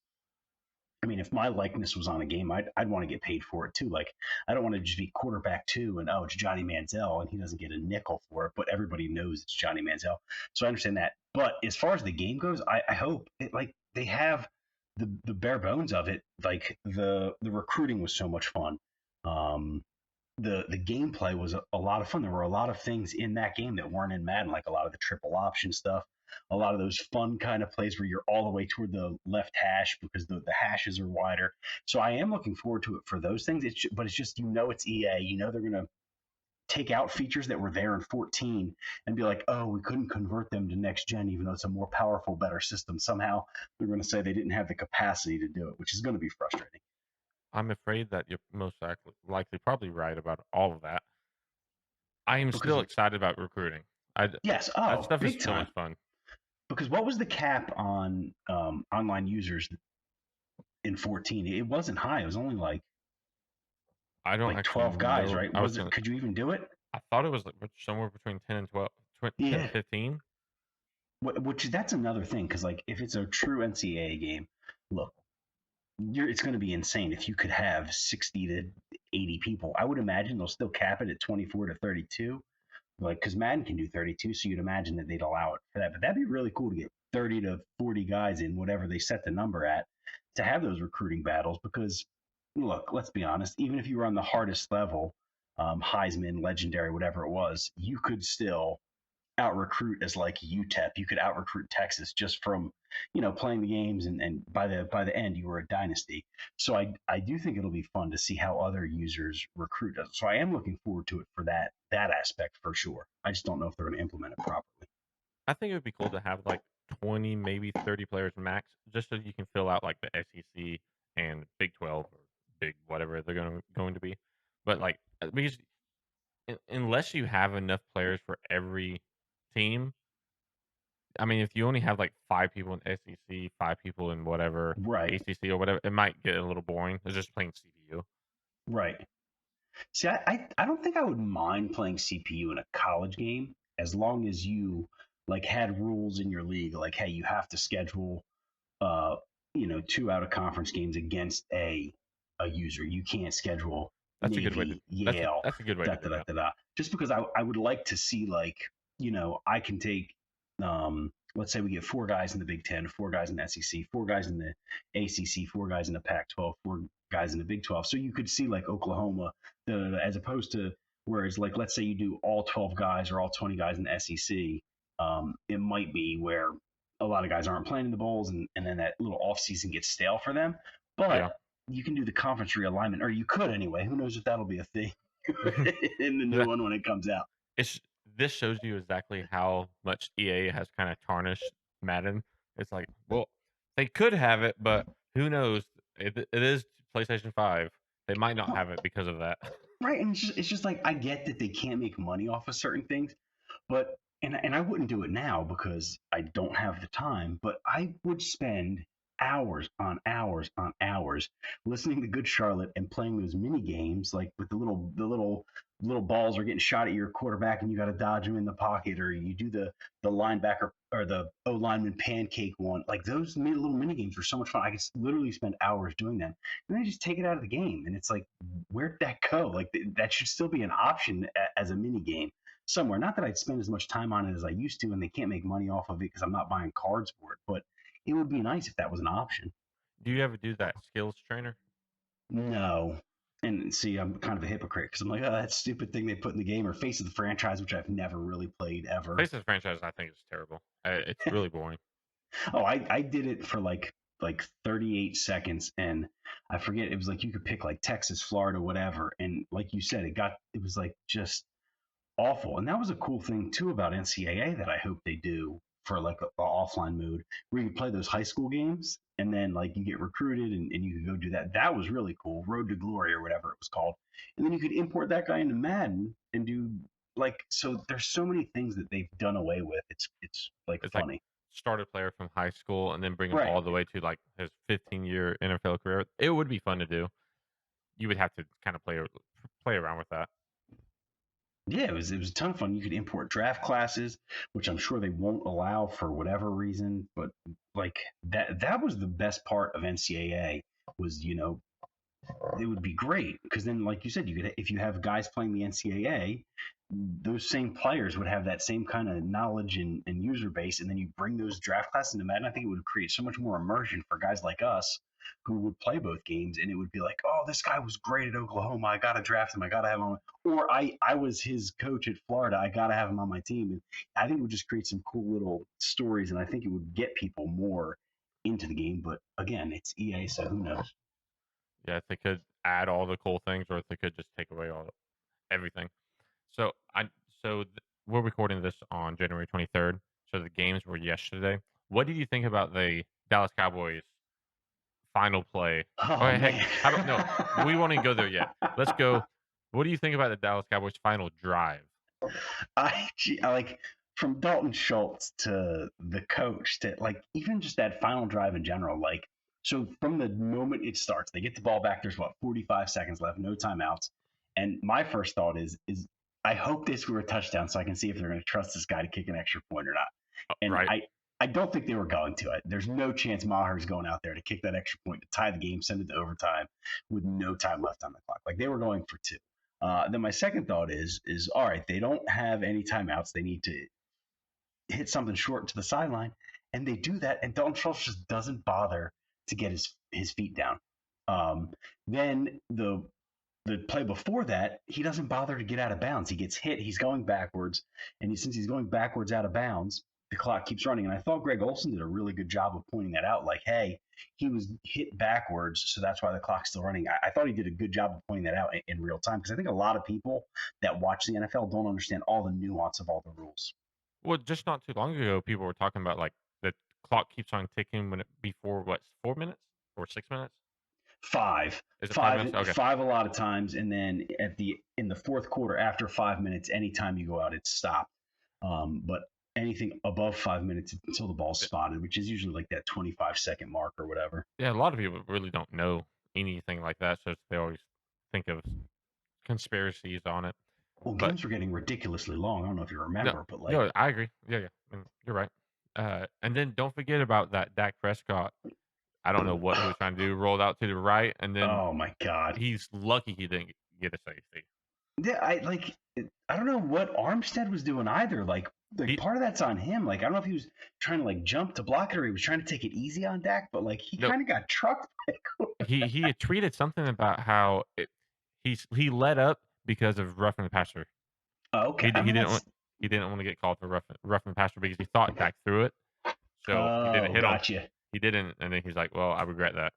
I mean, if my likeness was on a game, I'd want to get paid for it too. Like, I don't want to just be quarterback two and oh, it's Johnny Manziel and he doesn't get a nickel for it, but everybody knows it's Johnny Manziel. So I understand that. But as far as the game goes, I hope it like they have the bare bones of it. Like the recruiting was so much fun. Um, the gameplay was a lot of fun. There were a lot of things in that game that weren't in Madden, like a lot of the triple option stuff, a lot of those fun kind of plays where you're all the way toward the left hash because the hashes are wider. So I am looking forward to it for those things. But it's just it's EA. You know they're gonna take out features that were there in 14 and be like, oh, we couldn't convert them to next gen, even though it's a more powerful, better system. Somehow they're going to say they didn't have the capacity to do it, which is going to be frustrating. I'm afraid that you're most likely probably right about all of that. I am Because still excited about recruiting. yes, That oh, stuff is big so much time. fun. Because what was the cap on online users in 14? It wasn't high. It was only I don't like actually 12 guys, know. right? Was it? Could you even do it? I thought it was, like, somewhere between 10 and 12, 10 and Yeah. 15. Which that's another thing because like if it's a true NCAA game, look, it's going to be insane if you could have 60 to 80 people. I would imagine they'll still cap it at 24 to 32. like because Madden can do 32, so you'd imagine that they'd allow it for that. But that'd be really cool to get 30 to 40 guys in whatever they set the number at to have those recruiting battles. Because look, let's be honest, even if you were on the hardest level, Heisman, legendary, whatever it was, you could still out recruit as like UTEP. You could out recruit Texas just from playing the games, and by the end you were a dynasty. So I do think it'll be fun to see how other users recruit us. So I am looking forward to it for that aspect for sure. I just don't know if they're going to implement it properly. I think it would be cool to have like 20, maybe 30 players max, just so you can fill out like the SEC and Big 12 or Big whatever they're going to be. But like because unless you have enough players for every team, I mean, if you only have like 5 people in SEC, 5 people in whatever Right, ACC or whatever, it might get a little boring. It's just playing CPU. right. See, I don't think I would mind playing CPU in a college game as long as you like had rules in your league, like hey, you have to schedule uh, two out of conference games against a user. You can't schedule That's a good way to. Navy, Yale, That's a good way da to da do da that. da da. Just because I would like to see like I can take let's say we get four guys in the Big Ten, four guys in the SEC, four guys in the ACC, four guys in the Pac-12, four guys in the Big 12. So you could see like Oklahoma, as opposed to whereas like let's say you do all 12 guys or all 20 guys in the SEC, it might be where a lot of guys aren't playing in the bowls, and then that little off season gets stale for them. Yeah. But you can do the conference realignment, or you could anyway. Who knows if that'll be a thing in the new That- one when it comes out? it's this shows you exactly how much EA has kind of tarnished Madden. It's like, well, they could have it, but who knows? It is PlayStation 5. They might not Well, have it because of that. right, and it's just like I get that they can't make money off of certain things, but and I wouldn't do it now because I don't have the time, but I would spend hours on hours listening to Good Charlotte and playing those mini games like with the little balls are getting shot at your quarterback and you got to dodge them in the pocket, or you do the linebacker or the O lineman pancake one. Like those little mini games were so much fun. I could literally spend hours doing them, and then just take it out of the game. And it's like, where'd that go? Like that should still be an option as a mini game somewhere. Not that I'd spend as much time on it as I used to, and they can't make money off of it because I'm not buying cards for it. But it would be nice if that was an option. Do you ever do that skills trainer? No. And see, I'm kind of a hypocrite because I'm like, oh, that stupid thing they put in the game, or Face of the Franchise, which I've never really played ever. Face of the franchise, I think, is terrible. It's really boring. Oh, I did it for like 38 seconds, and I forget, it was like you could pick like Texas, Florida, whatever, and like you said, it was like just awful. And that was a cool thing too about NCAA that I hope they do for like a offline mode where you can play those high school games and then like you get recruited, and you can go do that. That was really cool. Road to Glory or whatever it was called. And then you could import that guy into Madden and do like, so there's so many things that they've done away with. It's like It's like funny. start a player from high school and then bring him Right. all the way to like his 15-year NFL career. It would be fun to do. You would have to kind of play around with that. Yeah, it was a ton of fun. You could import draft classes, which I'm sure they won't allow for whatever reason, but like that was the best part of NCAA was, it would be great because then, like you said, you could, if you have guys playing the NCAA, those same players would have that same kind of knowledge and user base, and then you bring those draft classes into Madden. I think it would create so much more immersion for guys like us who would play both games, and it would be like, oh, this guy was great at Oklahoma. I got to draft him. I got to have him on. Or I was his coach at Florida. I got to have him on my team. And I think it would just create some cool little stories, and I think it would get people more into the game. But again, it's EA, so who knows? Yeah, if they could add all the cool things, or if they could just take away everything. So we're recording this on January 23rd. So the games were yesterday. What did you think about the Dallas Cowboys final play? Oh, Oh heck, man. how about no? We won't even go there yet. Let's go. What do you think about the Dallas Cowboys final drive? I like from Dalton Schultz to the coach to like even just that final drive in general. Like, so from the moment it starts, they get the ball back. There's what 45 seconds left, no timeouts. And my first thought is I hope they score a touchdown so I can see if they're going to trust this guy to kick an extra point or not. Oh, And right. I don't think they were going to it. There's no chance Maher's going out there to kick that extra point to tie the game, send it to overtime with no time left on the clock. Like they were going for two. Then my second thought is all right. They don't have any timeouts. They need to hit something short to the sideline, and they do that, and Dalton Schultz just doesn't bother to get his feet down. Then the play before that, he doesn't bother to get out of bounds. He gets hit. He's going backwards, and since he's going backwards out of bounds, the clock keeps running. And I thought Greg Olson did a really good job of pointing that out. Like, hey, he was hit backwards, so that's why the clock's still running. I thought he did a good job of pointing that out in real time because I think a lot of people that watch the NFL don't understand all the nuance of all the rules. Well, just not too long ago, people were talking about, like, the clock keeps on ticking when it before what, 4 minutes or 6 minutes? Five, Is it 5 five, minutes? Okay. five a lot of times, and then in the fourth quarter after 5 minutes, anytime you go out, it's stopped. But anything above 5 minutes until the ball's Yeah, spotted, which is usually like that 25-second mark or whatever. yeah, a lot of people really don't know anything like that, so they always think of conspiracies on it. Well, But games were getting ridiculously long. I don't know if you no, remember, but like, no, I agree. Yeah, yeah, you're right. And then don't forget about that Dak Prescott. I don't know what he was trying to do, rolled out to the right, and then oh my god, he's lucky he didn't get a safety. yeah, I don't know what Armstead was doing either. Like He part of that's on him. Like I don't know if he was trying to like jump to block it or he was trying to take it easy on Dak, but like he no, kind of got trucked. he had tweeted something about how he let up because of roughing the passer. Okay, I He mean didn't that's want to get called for roughing the passer because he thought Dak threw it, so he didn't oh, hit him. gotcha. He didn't, and then he's like, "Well, I regret that."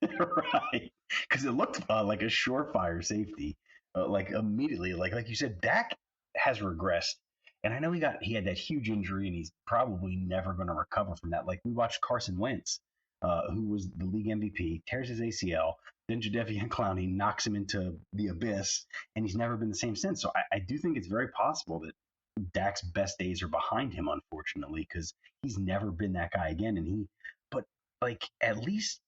Right, because it looked like a surefire safety. Like immediately, like you said, Dak has regressed, and I know he had that huge injury, and he's probably never going to recover from that. Like we watched Carson Wentz, who was the league MVP, tears his ACL, then Jadeveon Clowney knocks him into the abyss, and he's never been the same since. So I do think it's very possible that Dak's best days are behind him, unfortunately, because he's never been that guy again, but like at least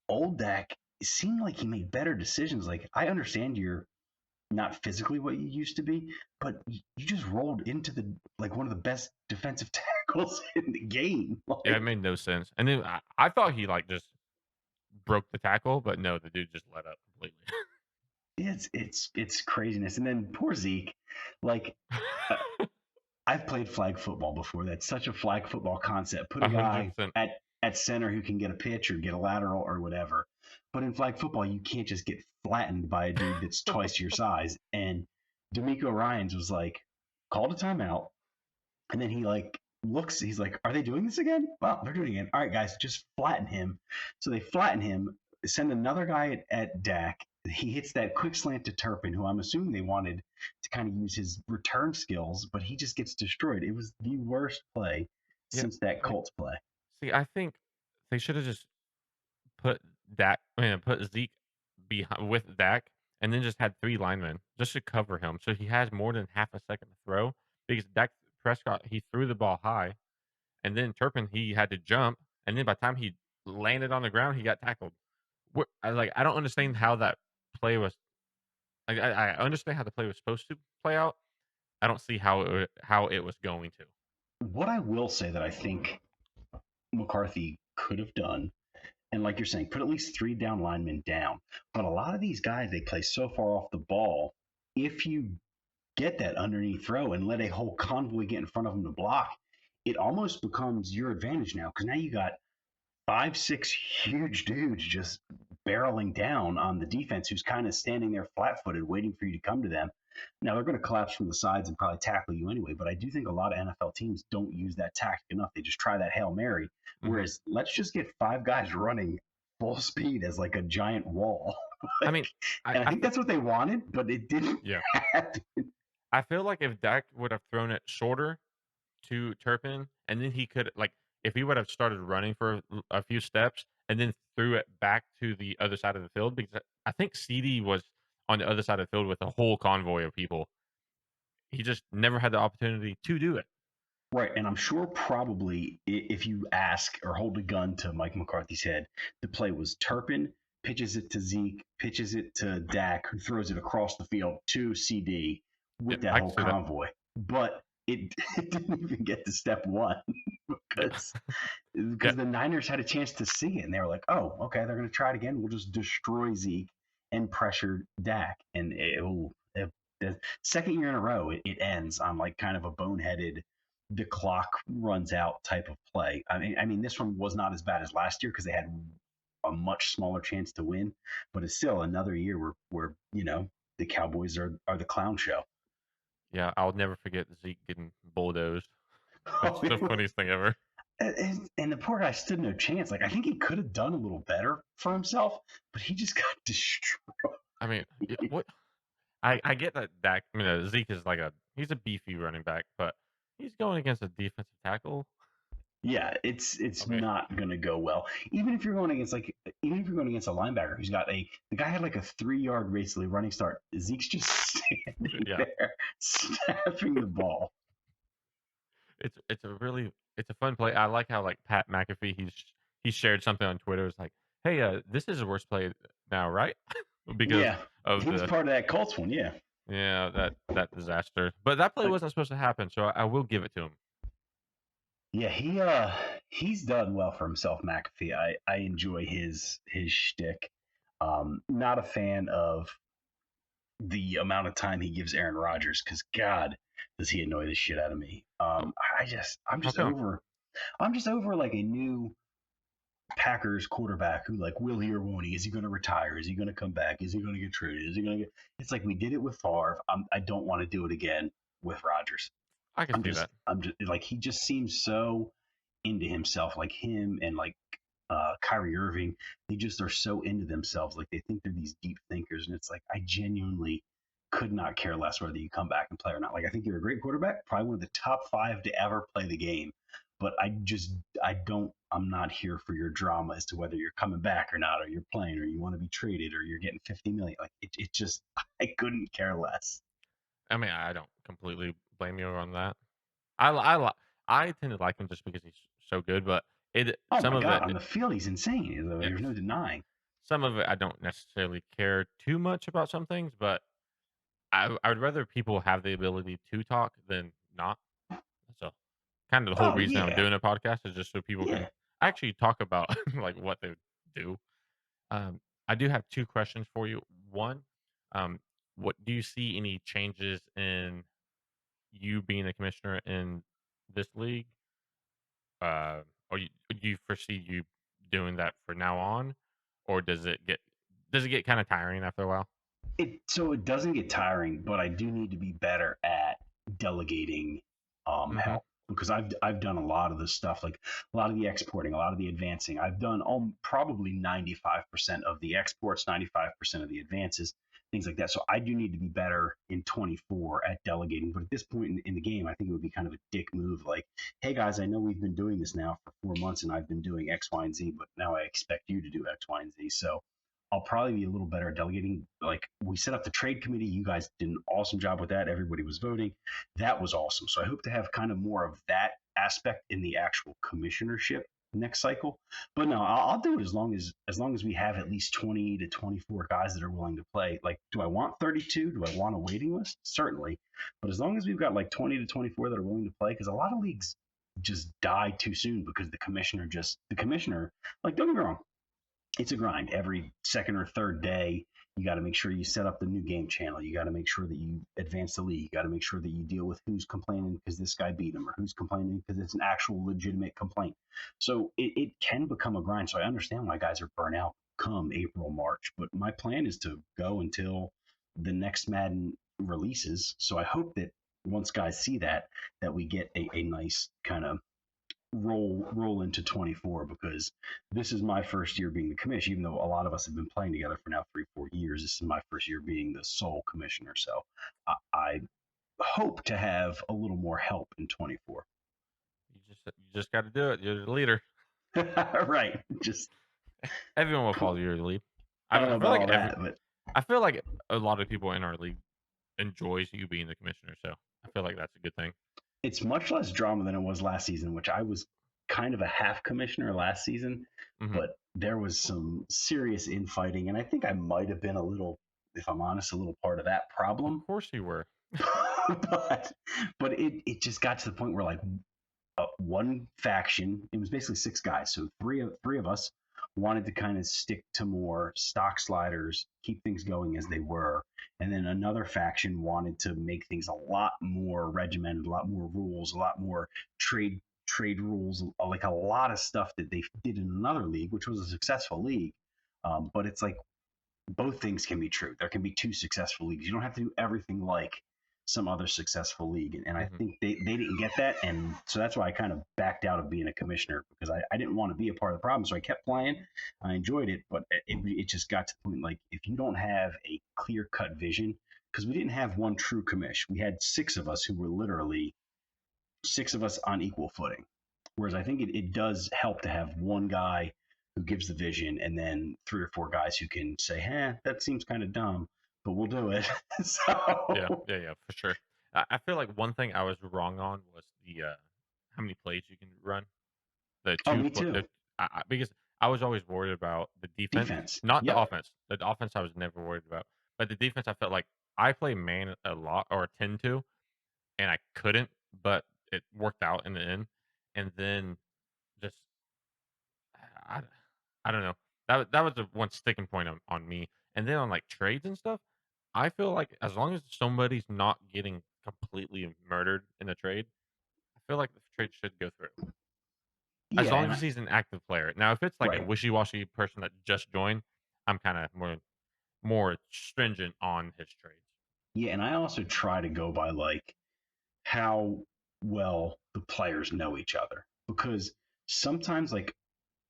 old Dak seemed like he made better decisions. Like I understand you're not physically what you used to be, but you just rolled into the like one of the best defensive tackles in the game. Yeah, it Like made no sense. And then I thought he like just broke the tackle, but no, the dude just let up completely. it's craziness. And then poor Zeke, like uh, I've played flag football before. That's such a flag football concept. Put a A hundred guy percent. at center who can get a pitch or get a lateral or whatever. But in flag football, you can't just get flattened by a dude that's twice your size. And D'Amico Ryans was like, called a timeout, and then he like looks. He's like, "Are they doing this again? Well, they're doing it again. All right, guys, just flatten him." So they flatten him. Send another guy at Dak. He hits that quick slant to Turpin, who I'm assuming they wanted to kind of use his return skills, but he just gets destroyed. It was the worst play Yeah. since that I Colts play. see. I think they should have just put Dak, put Zeke behind with Dak, and then just had 3 linemen just to cover him, so he has more than half a second to throw. Because Dak Prescott, he threw the ball high, and then Turpin, he had to jump, and then by the time he landed on the ground, he got tackled. I don't understand how that play was. Like, I understand how the play was supposed to play out. I don't see how it was going to. What I will say that I think McCarthy could have done, and like you're saying, put at least 3 down linemen down. But a lot of these guys, they play so far off the ball. If you get that underneath throw and let a whole convoy get in front of them to block, it almost becomes your advantage now because now you got 5, 6 huge dudes just barreling down on the defense who's kind of standing there flat footed waiting for you to come to them. Now they're going to collapse from the sides and probably tackle you anyway, but I do think a lot of NFL teams don't use that tactic enough. They just try that Hail Mary. Mhm. Whereas let's just get 5 guys running full speed as like a giant wall. I Like, mean, and I I think feel that's what they wanted, but it didn't yeah. happen. I feel like if Dak would have thrown it shorter to Turpin, and then he could like if he would have started running for a few steps and then threw it back to the other side of the field because I think CD was on the other side of the field with a whole convoy of people. He just never had the opportunity to do it. Right, and I'm sure probably if you ask or hold a gun to Mike McCarthy's head, the play was Turpin pitches it to Zeke, pitches it to Dak, who throws it across the field to CD Yeah, with that I can whole see that. convoy. But it didn't even get to step one Yeah, because yeah, because the Niners had a chance to see it and they were like, oh, okay, they're going to try it again. We'll just destroy Zeke and pressured Dak, and the second year in a row it ends on like kind of a boneheaded, the clock runs out type of play. I mean, this one was not as bad as last year because they had a much smaller chance to win, but it's still another year where the Cowboys are the clown show. Yeah, I'll never forget Zeke getting bulldozed. That's Oh, the it was, funniest thing ever. and the poor guy stood no chance. Like I think he could have done a little better for himself, but he just got destroyed. I mean, what I get that Dak, Zeke is like he's a beefy running back, but he's going against a defensive tackle. Yeah, it's Okay, not gonna go well. Even if you're going against a linebacker who's got the guy had like a 3 yard basically running start. Zeke's just standing yeah, there snapping the ball. it's a fun play. I like how like Pat McAfee he shared something on Twitter. It's like, hey, this is the worst play now, right? Because Yeah, of he was part of that Colts one. Yeah, that disaster. But that play like wasn't supposed to happen, so I will give it to him. yeah, he's done well for himself, McAfee. I enjoy his shtick. Not a fan of the amount of time he gives Aaron Rodgers because God does he annoy the shit out of me. Oh, I'm how just come? over like a new Packers quarterback who like will he or won't he? Is he going to retire? Is he going to come back? Is he going to get traded? Is he going to get? It's like we did it with Favre. I don't want to do it again with Rodgers. I can see that. I'm just like he just seems so into himself, like him and like Kyrie Irving. They just are so into themselves, like they think they're these deep thinkers, and it's like I genuinely could not care less whether you come back and play or not. Like I think you're a great quarterback, probably one of the top five to ever play the game, but I'm not here for your drama as to whether you're coming back or not, or you're playing, or you want to be traded, or you're getting 50 million. Like it just I couldn't care less. I mean, I don't completely blame you on that. I tend to like him just because he's so good, but Oh some my of god, it, on the field he's insane. yeah, There's no denying. some of it I don't necessarily care too much about some things, but I would rather people have the ability to talk than not. So, kind of the whole Oh reason I'm yeah, doing a podcast is just so people yeah. can actually talk about like what they do. Um, I do have 2 questions for you. One, um, what do you see any changes in you being a commissioner in this league? Or do you foresee you doing that for now on, or does it get kinda tiring after a while? It doesn't get tiring, but I do need to be better at delegating Mhm. help because I've done a lot of this stuff, like a lot of the exporting, a lot of the advancing. I've done probably 95% of the exports, 95% of the advances, things like that. So I do need to be better in 24 at delegating. But at this point in the game, I think it would be kind of a dick move, like, hey guys, I know we've been doing this now for 4 months and I've been doing X, Y, and Z, but now I expect you to do X, Y, and Z. So I'll probably be a little better at delegating. Like we set up the trade committee. You guys did an awesome job with that. Everybody was voting. That was awesome. So I hope to have kind of more of that aspect in the actual commissionership next cycle. But no, I'll do it as long as we have at least 20 to 24 guys that are willing to play. Like, do I want 32? Do I want a waiting list? Certainly. But as long as we've got like 20 to 24 that are willing to play, because a lot of leagues just die too soon because the commissioner, like, don't get me wrong, it's a grind every second or third day. You got to make sure you set up the new game channel. You got to make sure that you advance the league. You got to make sure that you deal with who's complaining because this guy beat him or who's complaining because it's an actual legitimate complaint. So it can become a grind. So I understand why guys are burnt out come April, March. But my plan is to go until the next Madden releases. So I hope that once guys see that we get a nice kind of roll into 24 because this is my first year being the commissioner. Even though a lot of us have been playing together for now 3 4 years, this is my first year being the sole commissioner. So I hope to have a little more help in 24. You just gotta do it. You're the leader. Right, just Everyone will follow your lead. I don't I know feel about like all that, but I feel like a lot of people in our league enjoys you being the commissioner, so I feel like that's a good thing. it's much less drama than it was last season, which I was kind of a half commissioner last season, Mhm. but there was some serious infighting, and I think I might have been a little, if I'm honest, a little part of that Of problem. course you were. but it just got to the point where like one faction, it was basically six guys, so three of us wanted to kind of stick to more stock sliders, keep things going as they were. And then another faction wanted to make things a lot more regimented, a lot more rules, a lot more trade rules, like a lot of stuff that they did in another league, which was a successful league. But it's like both things can be true. There can be two successful leagues. You don't have to do everything like some other successful league. And I Hmm. think they didn't get that. And so that's why I kind of backed out of being a commissioner because I didn't want to be a part of the problem. So I kept playing. I enjoyed it, but it just got to the point like if you don't have a clear cut vision, because we didn't have one true commish, we had six of us who were literally six of us on equal footing. Whereas I think it does help to have one guy who gives the vision and then three or four guys who can say, that seems kind of dumb, but we'll do it. Yeah, So, yeah, yeah, for sure. I feel like one thing I was wrong on was the how many plays you can run. The oh, two, me too. because I was always worried about the defense, Defense. not the Yep. offense. The offense I was never worried about, but the defense I felt like I play man a lot or tend to, and I couldn't, but it worked out in the end. And then just I, I don't know. That was the one sticking point on me. And then on like trades and stuff, I feel like as long as somebody's not getting completely murdered in a trade, I feel like the trade should go through. As Yeah. long as he's an active player. Now, if it's like a Right. wishy-washy person that just joined, I'm kinda more stringent on his trades. Yeah. And I also try to go by like how well the players know each other because sometimes like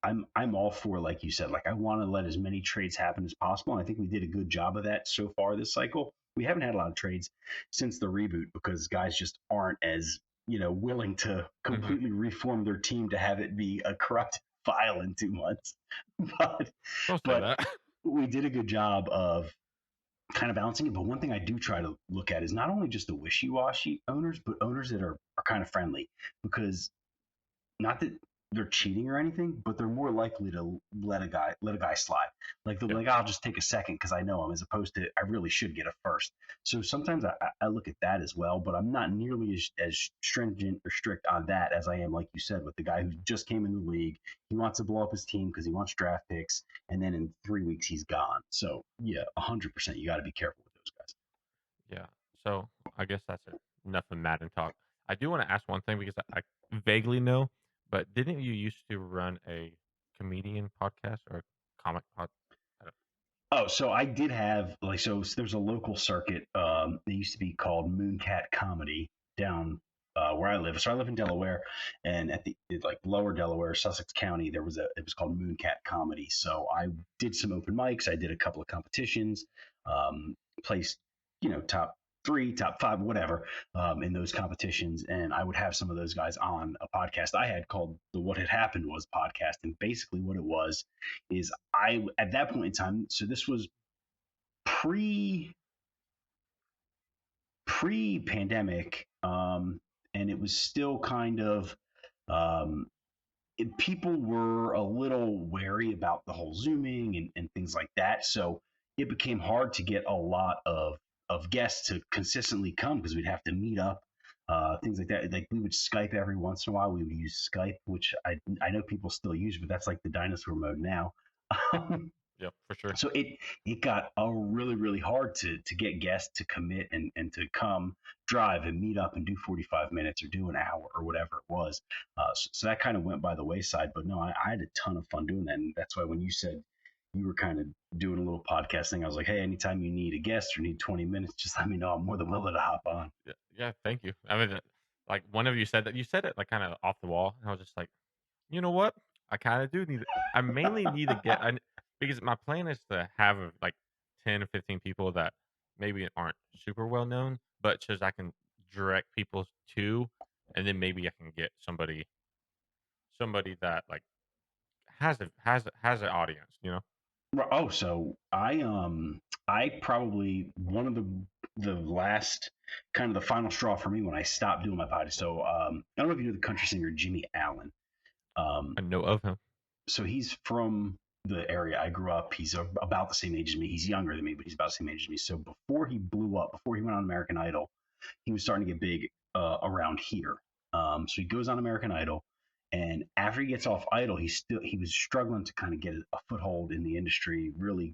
I'm all for like you said, like I want to let as many trades happen as possible. And I think we did a good job of that so far this cycle. We haven't had a lot of trades since the reboot because guys just aren't as willing to Mhm. completely reform their team to have it be a corrupt file in 2 months. But Don't say but that. we did a good job of kind of balancing it. But one thing I do try to look at is not only just the wishy-washy owners, but owners that are kind of friendly because not that they're cheating or anything, but they're more likely to let a guy slide. Like they're Yeah, like, I'll just take a second because I know him, as opposed to I really should get a first. So sometimes I look at that as well, but I'm not nearly as stringent or strict on that as I am, like you said, with the guy who just came in the league. He wants to blow up his team because he wants draft picks, and then in 3 weeks he's gone. So yeah, 100%, you got to be careful with those guys. yeah. So, I guess that's it. Enough of Madden talk. I do wanna ask one thing because I vaguely know, but didn't you used to run a comedian podcast or comic I don't Oh, so I did have like there's a local circuit. They used to be called Mooncat Comedy down where I live. So I live in Delaware, and at the like lower Delaware, Sussex County, it was called Mooncat Comedy. So I did some open mics. I did a couple of competitions, placed top three, top five, whatever, in those competitions, and I would have some of those guys on a podcast I had called the What Had Happened Was podcast, and basically what it was is I at that point in time, so this was pre pre pandemic, and it was still kind of um, people were a little wary about the whole zooming and things like that. So it became hard to get a lot of guests to consistently come because we'd have to meet up. Things like that. Like we would Skype every once in a while. We would use Skype, which I know people still use, but that's like the dinosaur mode now. Yeah, for sure. So it got really hard to get guests to commit and to come drive and meet up and do 45 minutes or do an hour or whatever it was. So that kind of went by the wayside. But no, I had a ton of fun doing that, and that's why when you said you were kind of doing a little podcast thing, I was like, hey, anytime you need a guest or need 20 minutes, just let me know. I'm more than willing to hop on. Yeah, yeah, thank you. I mean, like, whenever you said that, you said it, like, kinda off the wall, and I was just like, "You know what? I kinda do need it." I mainly need to get because my plan is to have, like, 10 or 15 people that maybe aren't super well known, but just I can direct people to, and then maybe I can get somebody that, like, has an audience, you know? Oh, so I probably one of the last kind of the final straw for me when I stopped doing my podcast. So I don't know if you know the country singer Jimmy Allen. Um, I know of him. so he's from the area I grew up. He's about the same age as me. He's younger than me, but he's about the same age as me. So before he blew up, before he went on American Idol, he was starting to get big around here. So he goes on American Idol, And after he gets off Idol, he was struggling to kind of get a foothold in the industry. Really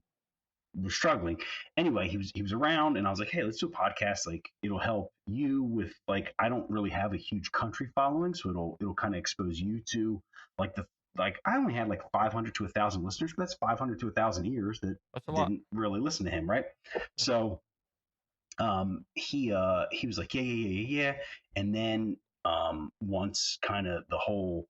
was struggling. Anyway, he was around, and I was like, hey, let's do a podcast. Like, it'll help you with, like, I don't really have a huge country following, so it'll kind of expose you to like the like I only had like 500 to 1,000 listeners, but that's 500 to 1,000 ears that That's a lot. didn't really listen to him, right? Mhm. So he was like, yeah. And then once kind of the whole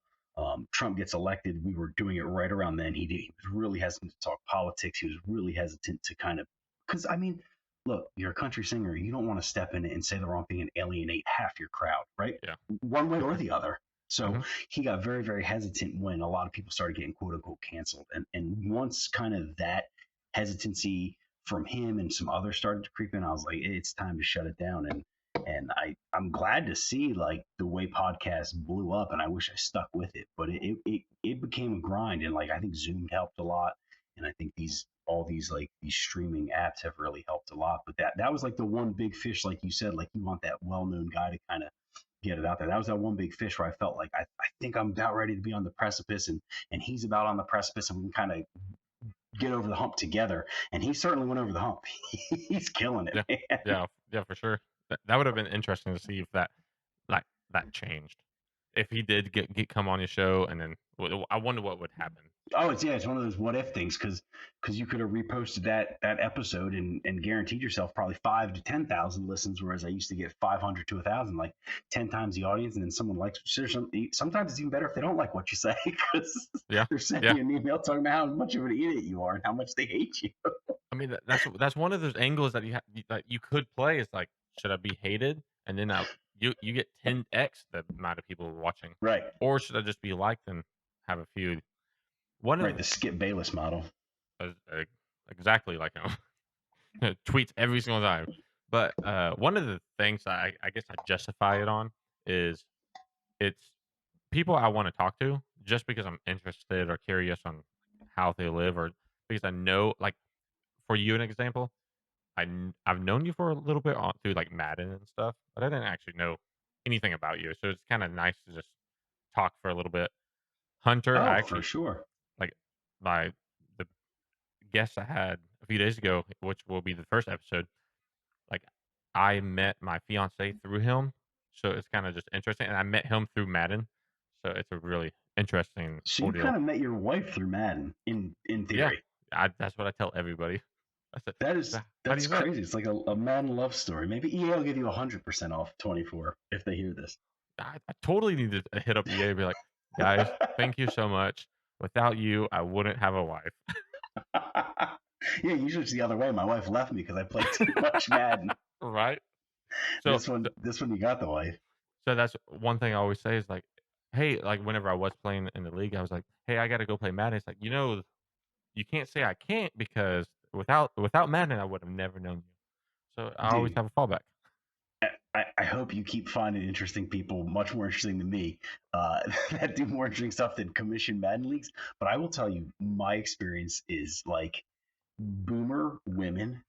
Trump gets elected, we were doing it right around then. He was really hesitant to talk politics. He was really hesitant to kind of, because I mean, look, you're a country singer. You don't want to step in and say the wrong thing and alienate half your crowd, right? Yeah, One way for or sure. the other. So Mhm. he got very, very hesitant when a lot of people started getting quote unquote canceled. And once kind of that hesitancy from him and some others started to creep in, I was like, it's time to shut it down. I'm glad to see like the way podcasts blew up, and I wish I stuck with it. But it became a grind, and like I think Zoom helped a lot, and I think these like these streaming apps have really helped a lot. But that was like the one big fish, like you said, like you want that well known guy to kind of get it out there. That was that one big fish where I felt like I think I'm about ready to be on the precipice, and he's about on the precipice, and we can kind of get over the hump together. And he certainly went over the hump. He's killing it, Yeah, man. yeah, for sure. That would have been interesting to see if like, that changed. If he did get come on your show and then I wonder what would happen. Oh, it's one of those what if things, because you could have reposted that episode and guaranteed yourself probably 5 to 10,000 listens, whereas I used to get 500 to 1,000, like 10 times the audience, and then someone likes. Sometimes it's even better if they don't like what you say because Yeah, they're sending yeah. you an email talking about how much of an idiot you are and how much they hate you. I mean, that's one of those angles that that you could play is like, should I be hated? And then you get 10x the amount of people watching, Right, or should I just be liked and have a few? One right. of The Skip Bayless model. exactly like him. Tweets every single time. But, one of the things I guess I justify it on is it's people I wanna talk to just because I'm interested or curious on how they live or because I know like, for you, an example, I've known you for a little bit on through, like, Madden and stuff, but I didn't actually know anything about you, so it's kinda nice to just talk for a little bit. Hunter, Oh, I for actually sure. like, my the guest I had a few days ago, which will be the first episode. Like, I met my fiancée through him, so it's kinda just interesting, and I met him through Madden, so it's a really interesting So you ordeal. kind of met your wife through Madden, in Yeah, theory. that's what I tell everybody. I said, That is How do that's you met?" crazy. It's like a Madden love story. Maybe EA will give you 100% off 24 if they hear this. I totally need to hit up EA and be like, "Guys, thank you so much. Without you, I wouldn't have a wife." Yeah, usually it's the other way. My wife left me because I played too much Madden. Right? So This one you got the wife. so that's one thing I always say is like, "Hey," like, whenever I was playing in the league, I was like, "Hey, I gotta go play Madden." It's like, you can't say I can't because without Madden, I would have never known you. So I always Dude, have a fallback. I hope you keep finding interesting people, much more interesting than me, that do more interesting stuff than commission Madden leagues. But I will tell you, my experience is like boomer women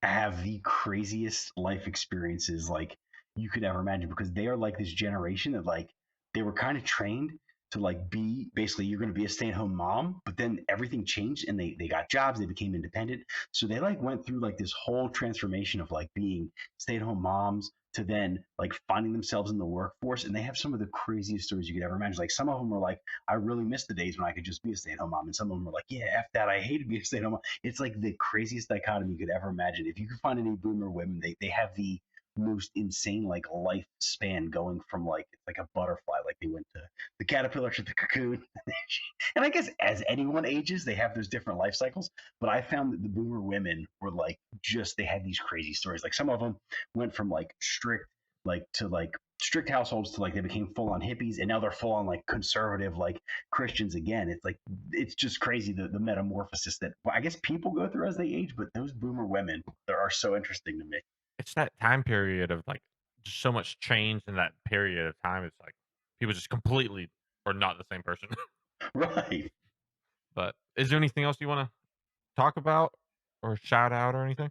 have the craziest life experiences like you could ever imagine because they are like this generation that like they were kind of trained to like be basically you're going to be a stay-at-home mom, but then everything changed and they got jobs, they became independent, so they like went through like this whole transformation of like being stay-at-home moms to then like finding themselves in the workforce, and they have some of the craziest stories you could ever imagine. Like some of them are like, I really miss the days when I could just be a stay-at-home mom, and some of them are like, yeah, f that, I hated being a stay-at-home mom. It's like the craziest dichotomy you could ever imagine. If you could find any boomer women, they have the most insane like lifespan going from like it's like a butterfly, like they went to the caterpillar to the cocoon. And I guess as anyone ages, they have those different life cycles. But I found that the boomer women were like just they had these crazy stories. Like some of them went from like strict households to like they became full on hippies, and now they're full on like conservative like Christians again. It's like it's just crazy the metamorphosis that I guess people go through as they age, but those boomer women there are so interesting to me. It's that time period of like just so much change in that period of time. It's like people just completely are not the same person. Right. But is there anything else you want to talk about or shout out or anything?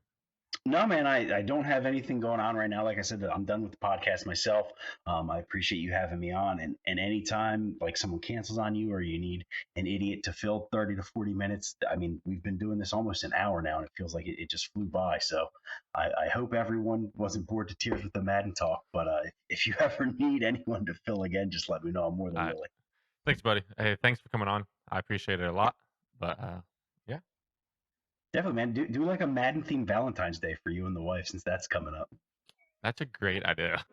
No, man, I don't have anything going on right now. Like I said, I'm done with the podcast myself. I appreciate you having me on. And anytime like someone cancels on you or you need an idiot to fill 30 to 40 minutes, I mean, we've been doing this almost an hour now and it feels like it just flew by. So I hope everyone wasn't bored to tears with the Madden talk. But if you ever need anyone to fill again, just let me know. I'm more than Uh, willing. Thanks, buddy. Hey, thanks for coming on. I appreciate it a lot. But yeah, Definitely, man. Do like a Madden themed Valentine's Day for you and the wife since that's coming up. that's a great idea.